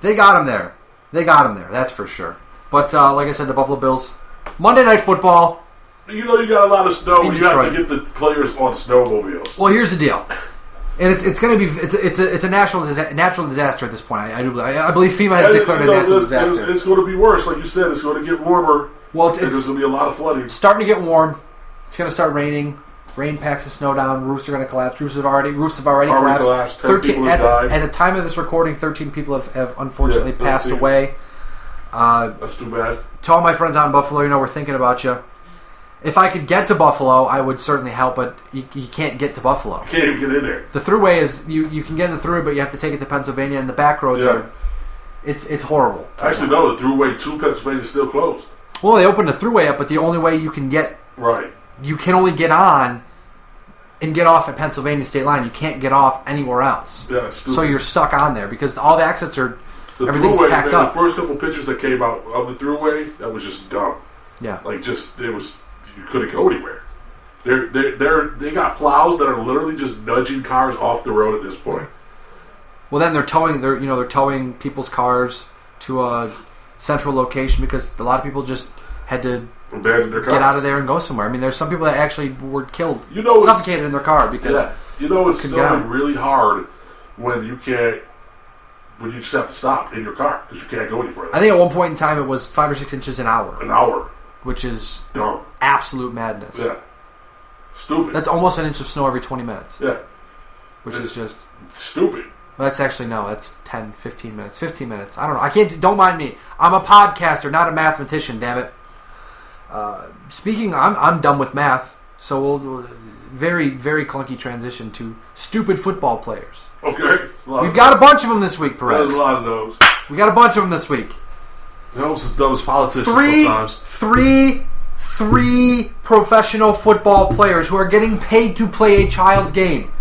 they got him there. That's for sure. But like I said, the Buffalo Bills, Monday Night Football. You got a lot of snow. You Detroit. have to get the players on snowmobiles. Well, here's the deal, and it's going to be it's a natural disaster at this point. I believe FEMA has declared a natural disaster. It's going to be worse, like you said. It's going to get warmer. Well, there's going to be a lot of flooding. It's starting to get warm. It's going to start raining. Rain packs the snow down. Roofs are going to collapse. Roofs have already collapsed. 13 at the time of this recording, 13 people have unfortunately passed away. That's too bad. To all my friends out in Buffalo, we're thinking about you. If I could get to Buffalo, I would certainly help, but you can't get to Buffalo. You can't even get in there. The thruway is you can get in the thruway, but you have to take it to Pennsylvania, and the back roads are it's horrible. Actually, no, the thruway to Pennsylvania is still closed. Well, they opened the thruway up, but the only way you can get you can only get on and get off at Pennsylvania State Line. You can't get off anywhere else. Yeah, it's stupid. So you're stuck on there because all the exits are everything's thruway, packed up. The first couple pictures that came out of the thruway, that was just dumb. Yeah, you couldn't go anywhere. They got plows that are literally just nudging cars off the road at this point. Well, then they're towing people's cars to a central location because a lot of people just had to abandon their cars. Get out of there and go somewhere. I mean, there's some people that actually were killed, suffocated in their car because it's snowing really hard when you just have to stop in your car because you can't go any further. I think at one point in time it was 5 or 6 inches an hour. Which is dumb. Absolute madness. Yeah. Stupid. That's almost an inch of snow every 20 minutes. Yeah. Which is just stupid. Well, that's actually, no, that's 10, 15 minutes. 15 minutes. I don't know. Don't mind me. I'm a podcaster, not a mathematician, damn it. I'm done with math, so we'll very, very clunky transition to stupid football players. Okay. We've got a bunch of them this week, Perez. There's a lot of those. We got a bunch of them this week. They're almost as dumb as politicians sometimes. Three professional football players who are getting paid to play a child's game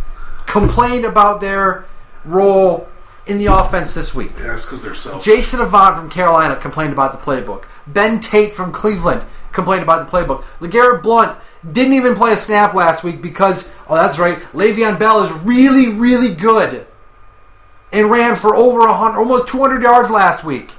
complained about their role in the offense this week. Yeah, it's because they're selfish. Jason Avant from Carolina complained about the playbook. Ben Tate from Cleveland complained about the playbook. LeGarrette Blount didn't even play a snap last week because, that's right, Le'Veon Bell is really, really good and ran for over almost 200 yards last week.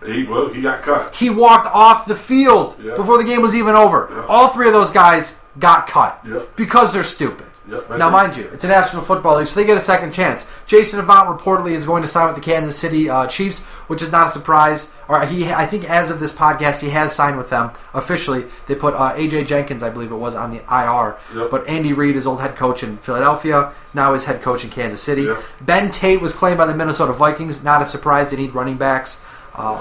He got cut. He walked off the field before the game was even over. Yeah. All three of those guys got cut because they're stupid. Now, mind you, it's a National Football League, so they get a second chance. Jason Avant reportedly is going to sign with the Kansas City Chiefs, which is not a surprise. I think as of this podcast, he has signed with them officially. They put A.J. Jenkins, I believe it was, on the IR. But Andy Reid, his old head coach in Philadelphia, now is head coach in Kansas City. Ben Tate was claimed by the Minnesota Vikings. Not a surprise. They need running backs.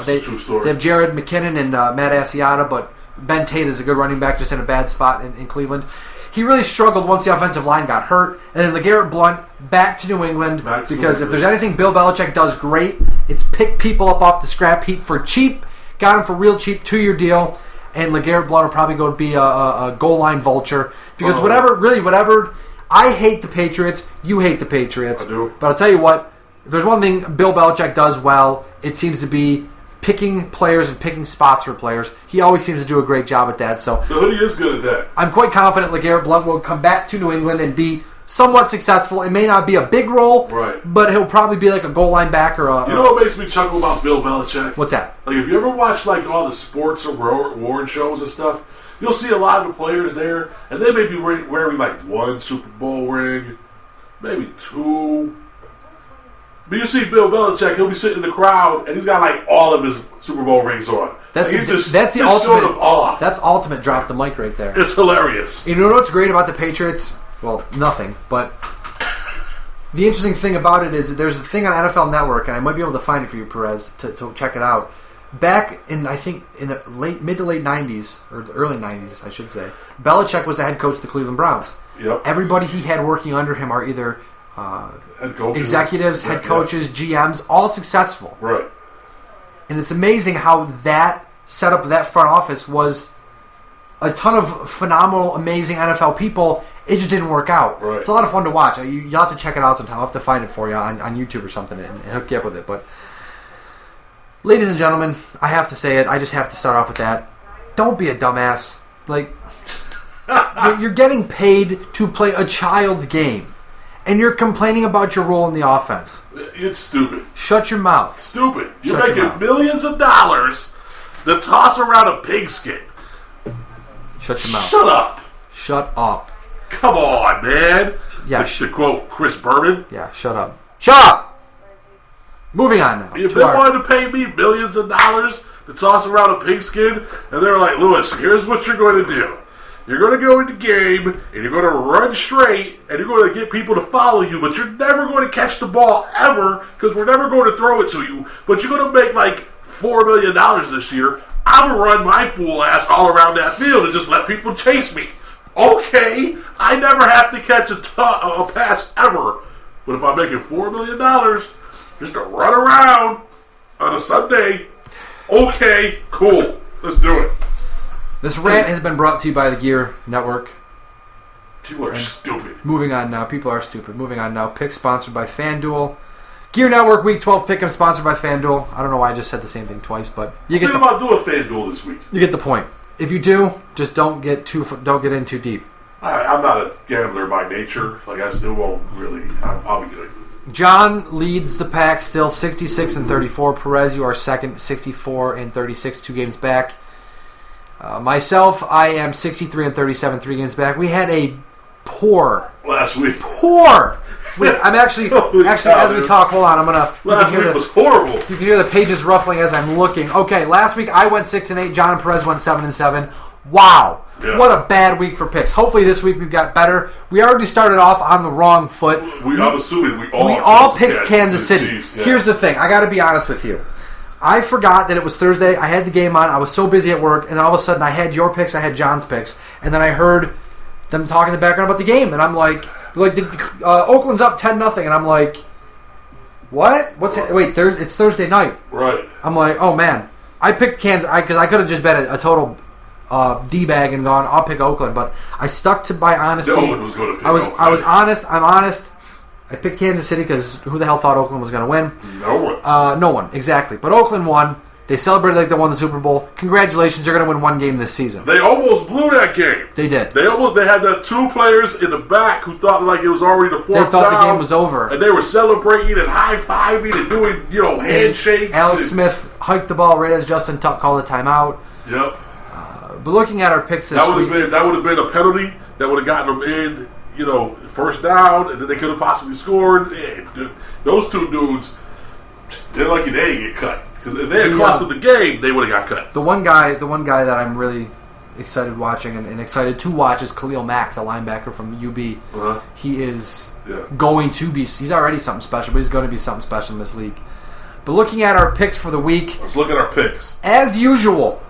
They have Jared McKinnon and Matt Asiata, but Ben Tate is a good running back, just in a bad spot in Cleveland. He really struggled once the offensive line got hurt. And then LeGarrette Blount back to New England because if there's anything Bill Belichick does great, it's pick people up off the scrap heap for cheap. Got him for real cheap, 2-year deal. And LeGarrette Blount will probably go to be a goal line vulture. Because whatever, I hate the Patriots, you hate the Patriots. I do. But I'll tell you what, if there's one thing Bill Belichick does well, it seems to be picking players and picking spots for players. He always seems to do a great job at that. So the hoodie is good at that. I'm quite confident LeGarrette Blount will come back to New England and be somewhat successful. It may not be a big role, right, but he'll probably be like a goal line back or a... You know what makes me chuckle about Bill Belichick? What's that? Like, if you ever watch, like, all the sports award shows and stuff, you'll see a lot of the players there, and they may be wearing, like, 1 Super Bowl ring, maybe 2. But you see Bill Belichick, he'll be sitting in the crowd, and he's got, like, all of his Super Bowl rings on. That's like, the ultimate. Off. That's ultimate drop the mic right there. It's hilarious. You know what's great about the Patriots? Well, nothing. But the interesting thing about it is that there's a thing on NFL Network, and I might be able to find it for you, Perez, to check it out. Back in, I think, in the mid to late 90s, or the early 90s, I should say, Belichick was the head coach of the Cleveland Browns. Yep. Everybody he had working under him are either head coaches, executives, head coaches, GMs, all successful. Right. And it's amazing how that setup, that front office, was a ton of phenomenal, amazing NFL people. It just didn't work out. Right. It's a lot of fun to watch. You'll have to check it out sometime. I'll have to find it for you on YouTube or something and hook you up with it. But, ladies and gentlemen, I have to say it. I just have to start off with that. Don't be a dumbass. Like, you're getting paid to play a child's game. And you're complaining about your role in the offense. It's stupid. Shut your mouth. Stupid. You're making millions of dollars to toss around a pigskin. Shut your mouth. Shut up. Shut up. Come on, man. Yeah. To quote Chris Berman. Yeah, shut up. Shut up! Moving on now. If they wanted to pay me millions of dollars to toss around a pigskin, and they were like, Lewis, here's what you're going to do. You're going to go in the game, and you're going to run straight, and you're going to get people to follow you, but you're never going to catch the ball ever, because we're never going to throw it to you, but you're going to make like $4 million this year. I'm going to run my fool ass all around that field and just let people chase me. Okay, I never have to catch a pass ever, but if I'm making $4 million just to run around on a Sunday, okay, cool, let's do it. This rant has been brought to you by the Gear Network. People are stupid. Moving on now. People are stupid. Moving on now. Pick sponsored by FanDuel. Gear Network Week 12 Pick'em sponsored by FanDuel. I don't know why I just said the same thing twice, but you get about doing FanDuel this week. You get the point. If you do, just don't get in too deep. I'm not a gambler by nature. Like I still won't really. I'll be good. John leads the pack still 66-34. Perez, you are second, 64-36, 2 games back. Myself, I am 63-37, 3 games back. We had a poor last week. I'm actually as we talk. Hold on, I'm gonna. Last week was horrible. You can hear the pages ruffling as I'm looking. Okay, last week I went 6-8. John and Perez went 7-7. Wow, what a bad week for picks. Hopefully this week we've got better. We already started off on the wrong foot. I'm assuming we all picked Kansas City. Chiefs, yeah. Here's the thing. I got to be honest with you. I forgot that it was Thursday. I had the game on. I was so busy at work, and then all of a sudden I had your picks, I had John's picks, and then I heard them talking in the background about the game, and I'm like Oakland's up 10-0, and I'm like, what? Wait, it's Thursday night. Right. I'm like, oh man, I picked Kansas because I could have just bet a total D-bag and gone, I'll pick Oakland, but I stuck to my honesty. Oakland was going to pick Oakland. I was honest. I'm honest. I picked Kansas City because who the hell thought Oakland was going to win? No one. No one, exactly. But Oakland won. They celebrated like they won the Super Bowl. Congratulations, they're going to win one game this season. They almost blew that game. They did. They had the 2 players in the back who thought like it was already the 4th down. They thought the game was over. And they were celebrating and high-fiving and doing, handshakes. Alex Smith hiked the ball right as Justin Tuck called a timeout. Yep. But looking at our picks this week... That would have been a penalty that would have gotten them in, first down, and then they could have possibly scored. Man, those 2 dudes, they're lucky they didn't get cut. Because if they had costed the game, they would have got cut. The one guy that I'm really excited watching and excited to watch is Khalil Mack, the linebacker from UB. Uh-huh. He is going to be... He's already something special, but he's going to be something special in this league. But looking at our picks for the week... Let's look at our picks. As usual...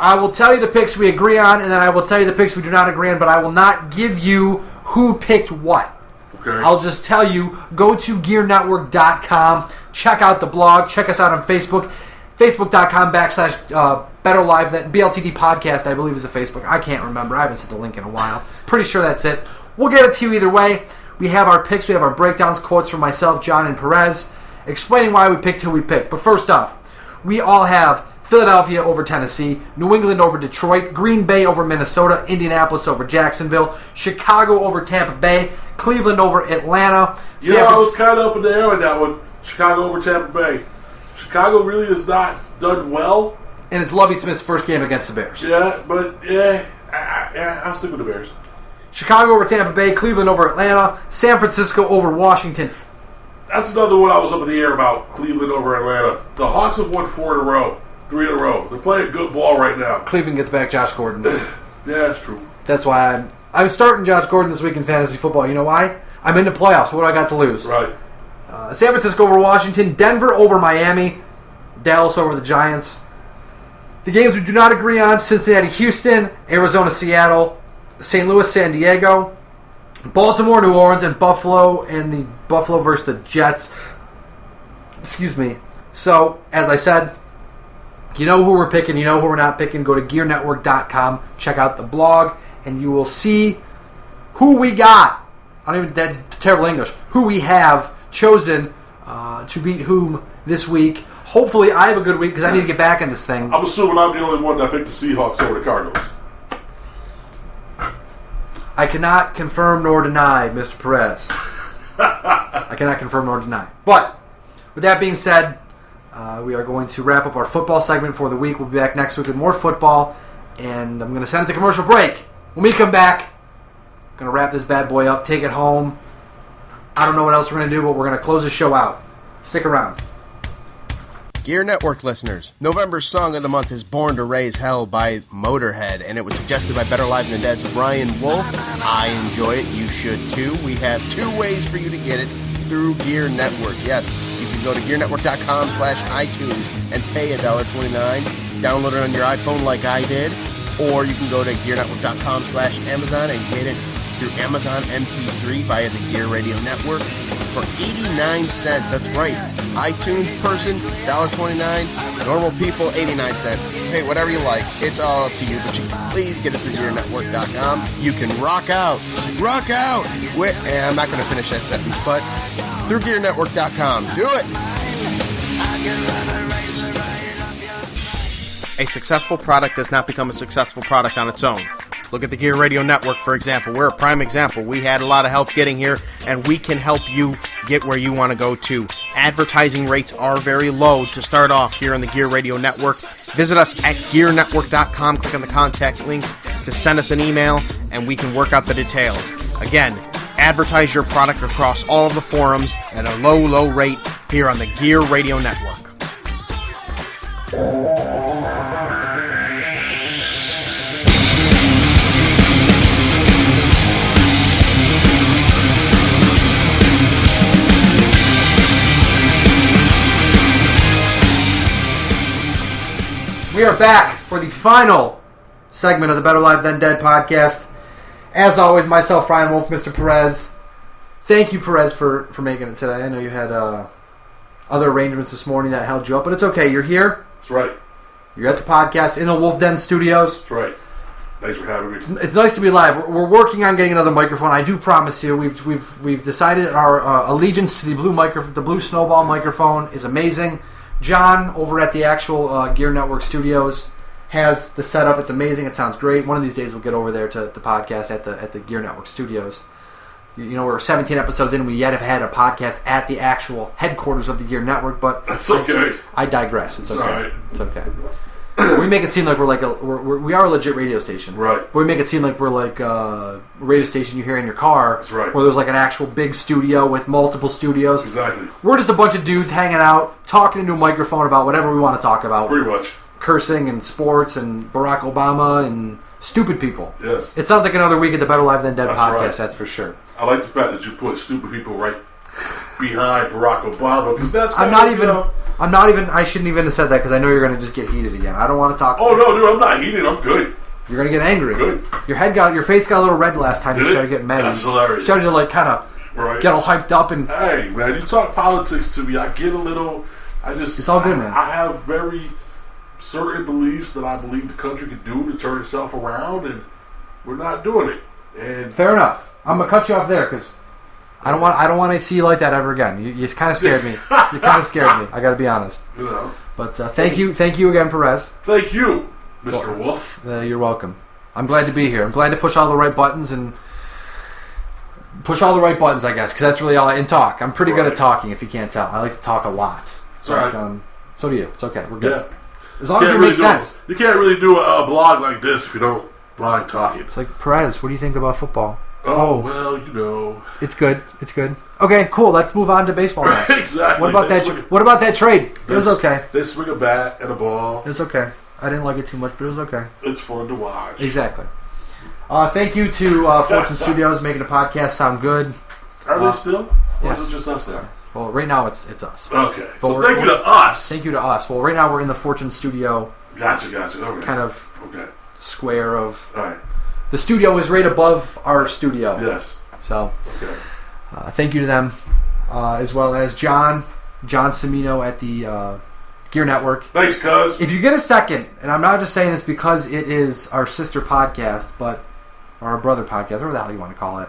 I will tell you the picks we agree on, and then I will tell you the picks we do not agree on, but I will not give you who picked what. Okay. I'll just tell you, go to GearNetwork.com, check out the blog, check us out on Facebook, Facebook.com/BetterLive, that BLTD Podcast, I believe, is a Facebook. I can't remember. I haven't sent the link in a while. Pretty sure that's it. We'll get it to you either way. We have our picks, we have our breakdowns, quotes from myself, John, and Perez, explaining why we picked who we picked. But first off, we all have Philadelphia over Tennessee, New England over Detroit, Green Bay over Minnesota, Indianapolis over Jacksonville, Chicago over Tampa Bay, Cleveland over Atlanta. Yeah, I was kind of up in the air with that one. Chicago over Tampa Bay. Chicago really has not done well. And it's Lovie Smith's first game against the Bears. Yeah, but I'll stick with the Bears. Chicago over Tampa Bay, Cleveland over Atlanta, San Francisco over Washington. That's another one I was up in the air about, Cleveland over Atlanta. The Hawks have won 3 in a row. They're playing good ball right now. Cleveland gets back Josh Gordon. Yeah, that's true. That's why I'm starting Josh Gordon this week in fantasy football. You know why? I'm in the playoffs. What do I got to lose? Right. San Francisco over Washington, Denver over Miami, Dallas over the Giants. The games we do not agree on: Cincinnati, Houston, Arizona, Seattle, St. Louis, San Diego, Baltimore, New Orleans, and Buffalo, and the Buffalo versus the Jets. Excuse me. So, as I said, you know who we're picking, you know who we're not picking. Go to GearNetwork.com, check out the blog, and you will see who we got. That's terrible English. Who we have chosen to beat whom this week. Hopefully, I have a good week because I need to get back in this thing. I'm assuming I'm the only one that picked the Seahawks over the Cardinals. I cannot confirm nor deny, Mr. Perez. I cannot confirm nor deny. But, with that being said, we are going to wrap up our football segment for the week. We'll be back next week with more football, and I'm going to send it to commercial break. When we come back, I'm going to wrap this bad boy up, take it home. I don't know what else we're going to do, but we're going to close the show out. Stick around. Gear Network listeners, November's song of the month is Born to Raise Hell by Motorhead, and it was suggested by Better Live Than Dead's Ryan Wolfe. I enjoy it. You should too. We have 2 ways for you to get it through Gear Network. Yes, you can go to GearNetwork.com/iTunes and pay $1.29. Download it on your iPhone like I did, or you can go to GearNetwork.com/Amazon and get it through Amazon MP3 via the Gear Radio Network for 89 cents. That's right. iTunes person, $1.29. Normal people, 89 cents. Hey, whatever you like. It's all up to you, but you can please get it through GearNetwork.com. You can rock out. I'm not going to finish that sentence, but through GearNetwork.com. Do it. A successful product does not become a successful product on its own. Look at the Gear Radio Network, for example. We're a prime example. We had a lot of help getting here, and we can help you get where you want to go to. Advertising rates are very low to start off here on the Gear Radio Network. Visit us at GearNetwork.com. Click on the contact link to send us an email, and we can work out the details. Again, advertise your product across all of the forums at a low, low rate here on the Gear Radio Network. We are back for the final segment of the Better Live Than Dead podcast. As always, myself, Ryan Wolfe, Mr. Perez. Thank you, Perez, for making it today. I know you had other arrangements this morning that held you up, but it's okay. You're here. That's right. You're at the podcast in the Wolfe Den studios. That's right. Thanks for having me. It's nice to be live. We're working on getting another microphone. I do promise you, we've decided our allegiance to the blue snowball microphone is amazing. John, over at the actual Gear Network Studios, has the setup. It's amazing. It sounds great. One of these days we'll get over there to the podcast at the Gear Network Studios. You know, we're 17 episodes in. We yet have had a podcast at the actual headquarters of the Gear Network, but that's okay. I digress. It's okay. All right. It's okay. We make it seem like we are a legit radio station, right? But we make it seem like we're like a radio station you hear in your car, that's right. Where there's like an actual big studio with multiple studios. Exactly. We're just a bunch of dudes hanging out, talking into a microphone about whatever we want to talk about. Pretty much. Cursing and sports and Barack Obama and stupid people. Yes. It sounds like another week at the Better Live Than Dead podcast. Right. That's for sure. I like the fact that you put stupid people right behind Barack Obama, because that's. I shouldn't even have said that because I know you're going to just get heated again. I don't want to talk. Oh no, dude, I'm not heated. I'm good. You're going to get angry. Good. Your face got a little red last time. You started getting mad. That's hilarious. You started to like kind of get all hyped up and. Hey man, you talk politics to me, I get a little. It's all good, man. I have very certain beliefs that I believe the country could do to turn itself around, and we're not doing it. And fair enough. I'm gonna cut you off there because I don't want to see you like that ever again. You kind of scared me. You kind of scared me. I got to be honest. But thank you again, Perez. Thank you, Mr. Wolfe. You're welcome. I'm glad to be here. I'm glad to push all the right buttons I guess, because that's really all in talk. I'm pretty good at talking, if you can't tell. I like to talk a lot. So, so do you. It's okay. We're good. Yeah. As long as it makes sense. You can't really do a blog like this if you don't mind talking. It's like, Perez, what do you think about football? Oh, well, you know. It's good. Okay, cool. Let's move on to baseball now. Exactly. What about that trade? It was okay. They swing a bat and a ball. It was okay. I didn't like it too much, but it was okay. It's fun to watch. Exactly. Thank you to Fortune Studios making the podcast sound good. Are they still? Yes. Or is it just us now? Well, right now it's us. Okay. But so thank you to us. Thank you to us. Well, right now we're in the Fortune Studio. Gotcha. Okay. Kind of square of... All right. The studio is right above our studio. Yes. So, thank you to them, as well as John Cimino at the Gear Network. Thanks, cuz. If you get a second, and I'm not just saying this because it is our sister podcast, or our brother podcast, whatever the hell you want to call it,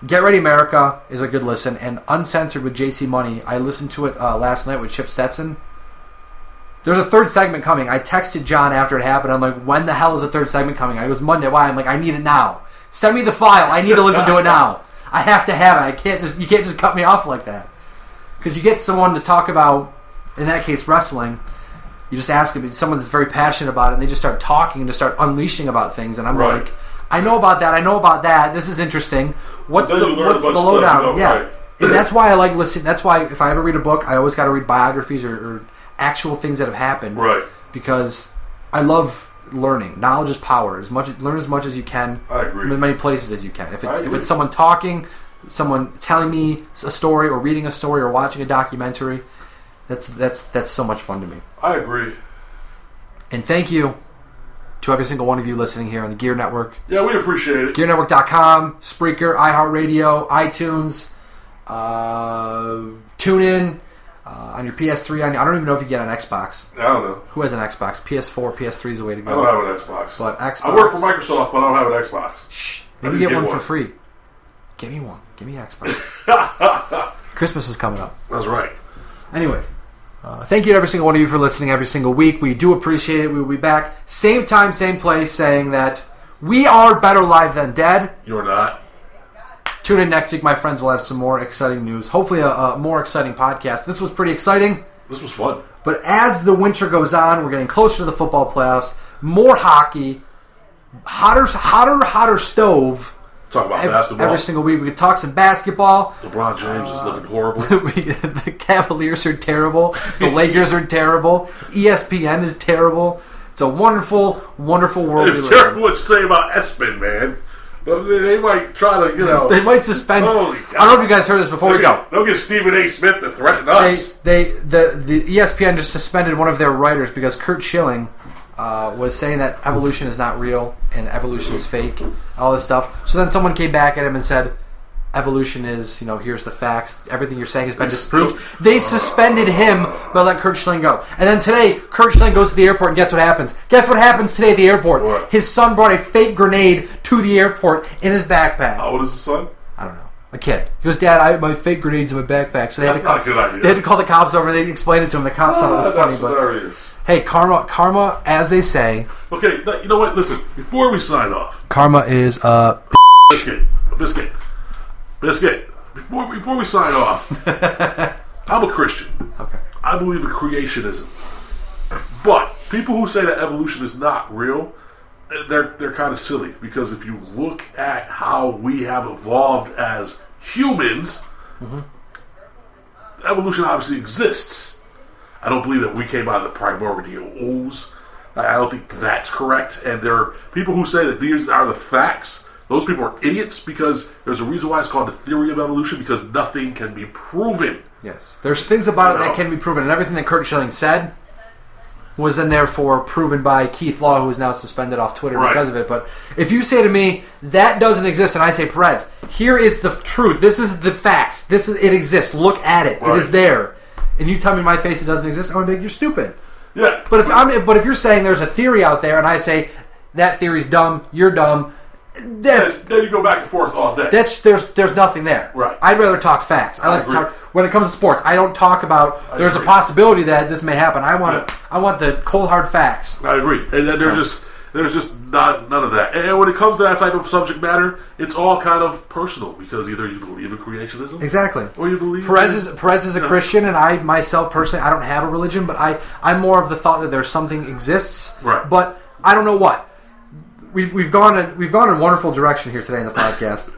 Get Ready America is a good listen, and Uncensored with JC Money, I listened to it last night with Chip Stetson. There's a third segment coming. I texted John after it happened. I'm like, when the hell is the third segment coming? It was Monday. Why? I'm like, I need it now. Send me the file. I need to listen to it now. I have to have it. You can't just cut me off like that. Because you get someone to talk about, in that case, wrestling. You just ask them, someone that's very passionate about it, and they just start talking and just start unleashing about things. And I'm like, I know about that. This is interesting. What's the lowdown? Right. And that's why I like listening. That's why if I ever read a book, I always got to read biographies or actual things that have happened. Right. Because I love learning. Knowledge is power. Learn as much as you can. I agree. From as many places as you can. If it's someone talking, someone telling me a story, or reading a story, or watching a documentary, that's so much fun to me. I agree. And thank you to every single one of you listening here on the Gear Network. Yeah, we appreciate it. GearNetwork.com, Spreaker, iHeartRadio, iTunes, TuneIn. On your PS3, I don't even know if you get an Xbox. I don't know. Who has an Xbox? PS4, PS3 is the way to go. I don't have an Xbox. But Xbox. I work for Microsoft, but I don't have an Xbox. Shh. Maybe get one for free. Give me one. Give me Xbox. Christmas is coming up. That's right. Anyways, thank you to every single one of you for listening every single week. We do appreciate it. We will be back. Same time, same place, saying that we are better live than dead. You're not. Tune in next week. My friends will have some more exciting news. Hopefully a more exciting podcast. This was pretty exciting. This was fun. But as the winter goes on, we're getting closer to the football playoffs. More hockey. Hotter stove. Talk about basketball. Every single week. We could talk some basketball. LeBron James is looking horrible. The Cavaliers are terrible. The Lakers are terrible. ESPN is terrible. It's a wonderful, wonderful world we live in. Careful what you say about ESPN, man. They might try to, They might suspend. Holy God. I don't know if you guys heard this before we go. Don't get Stephen A. Smith to threaten us. The ESPN just suspended one of their writers because Kurt Schilling was saying that evolution is not real and evolution is fake, all this stuff. So then someone came back at him and said, evolution is, here's the facts. Everything you're saying has been disproved. They suspended him, but let Kurt Schilling go. And then today, Kurt Schilling goes to the airport, and guess what happens? Guess what happens today at the airport? What? His son brought a fake grenade to the airport in his backpack. How old is his son? I don't know. A kid. He goes, Dad, I have my fake grenades in my backpack. So That's not a good idea. They had to call the cops over, and they explained it to him. The cops thought it was funny. That's But hilarious. hey, karma, as they say. Okay, you know what? Listen, before we sign off. Karma is Biscuit. Before we sign off, I'm a Christian. Okay. I believe in creationism. But people who say that evolution is not real, they're kind of silly, because if you look at how we have evolved as humans, evolution obviously exists. I don't believe that we came out of the primordial ooze. I don't think that's correct. And there are people who say that these are the facts. Those people are idiots, because there's a reason why it's called the theory of evolution, because nothing can be proven. Yes. There's things about it that can be proven, and everything that Kurt Schilling said was then therefore proven by Keith Law, who is now suspended off Twitter because of it. But if you say to me, that doesn't exist, and I say, Perez, here is the truth. This is the facts. It exists. Look at it. Right. It is there. And you tell me in my face it doesn't exist, I'm going to be like, you're stupid. Yeah. But if you're saying there's a theory out there, and I say, that theory's dumb, you're dumb, then you go back and forth all day. There's nothing there. Right. I'd rather talk facts. I like to talk when it comes to sports. I don't talk about there's a possibility that this may happen. I want the cold hard facts. I agree. And then there's just none of that. And when it comes to that type of subject matter, it's all kind of personal because either you believe in creationism, exactly, or you believe Perez is a Christian, and I myself personally I don't have a religion, but I'm more of the thought that there's something exists. Right. But I don't know what. We've gone in a wonderful direction here today in the podcast.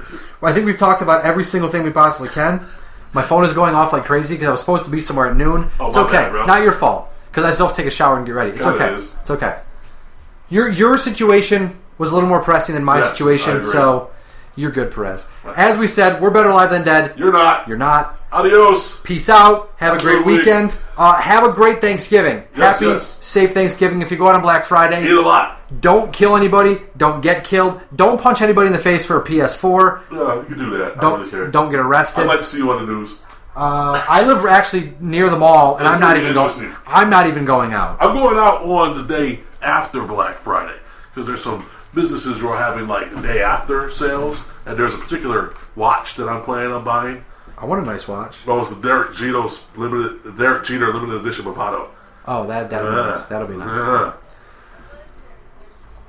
I think we've talked about every single thing we possibly can. My phone is going off like crazy because I was supposed to be somewhere at noon. Oh, it's my okay, bad, bro. Not your fault because I still have to take a shower and get ready. It's okay. It's okay. Your situation was a little more pressing than my situation, so you're good, Perez. As we said, we're better alive than dead. You're not. You're not. Adios. Peace out. Have a great weekend. Have a great Thanksgiving. Happy, safe Thanksgiving. If you go out on Black Friday, eat a lot. Don't kill anybody. Don't get killed. Don't punch anybody in the face for a PS4. No, you can do that. I don't really care. Don't get arrested. I'd like to see you on the news. I live actually near the mall, and I'm not even going out. I'm going out on the day after Black Friday because there's some businesses who are having like the day after sales, and there's a particular watch that I'm planning on buying. I want a nice watch. Oh, it's the Derek Jeter limited edition Bravado. Oh, that'll be nice. That'll be nice. Yeah.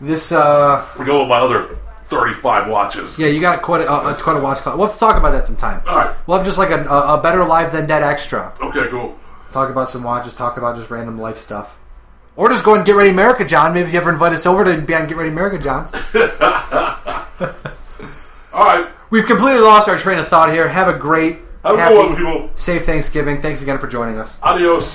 This we go with my other 35 watches. Yeah, you got quite a watch collection. Let's talk about that sometime. All right. We'll have just like a better live than dead extra. Okay, cool. Talk about some watches. Talk about just random life stuff. Or just go and Get Ready America, John. Maybe if you ever invite us over to be on Get Ready America, John. All right. We've completely lost our train of thought here. Have a great, happy, safe Thanksgiving. Thanks again for joining us. Adios.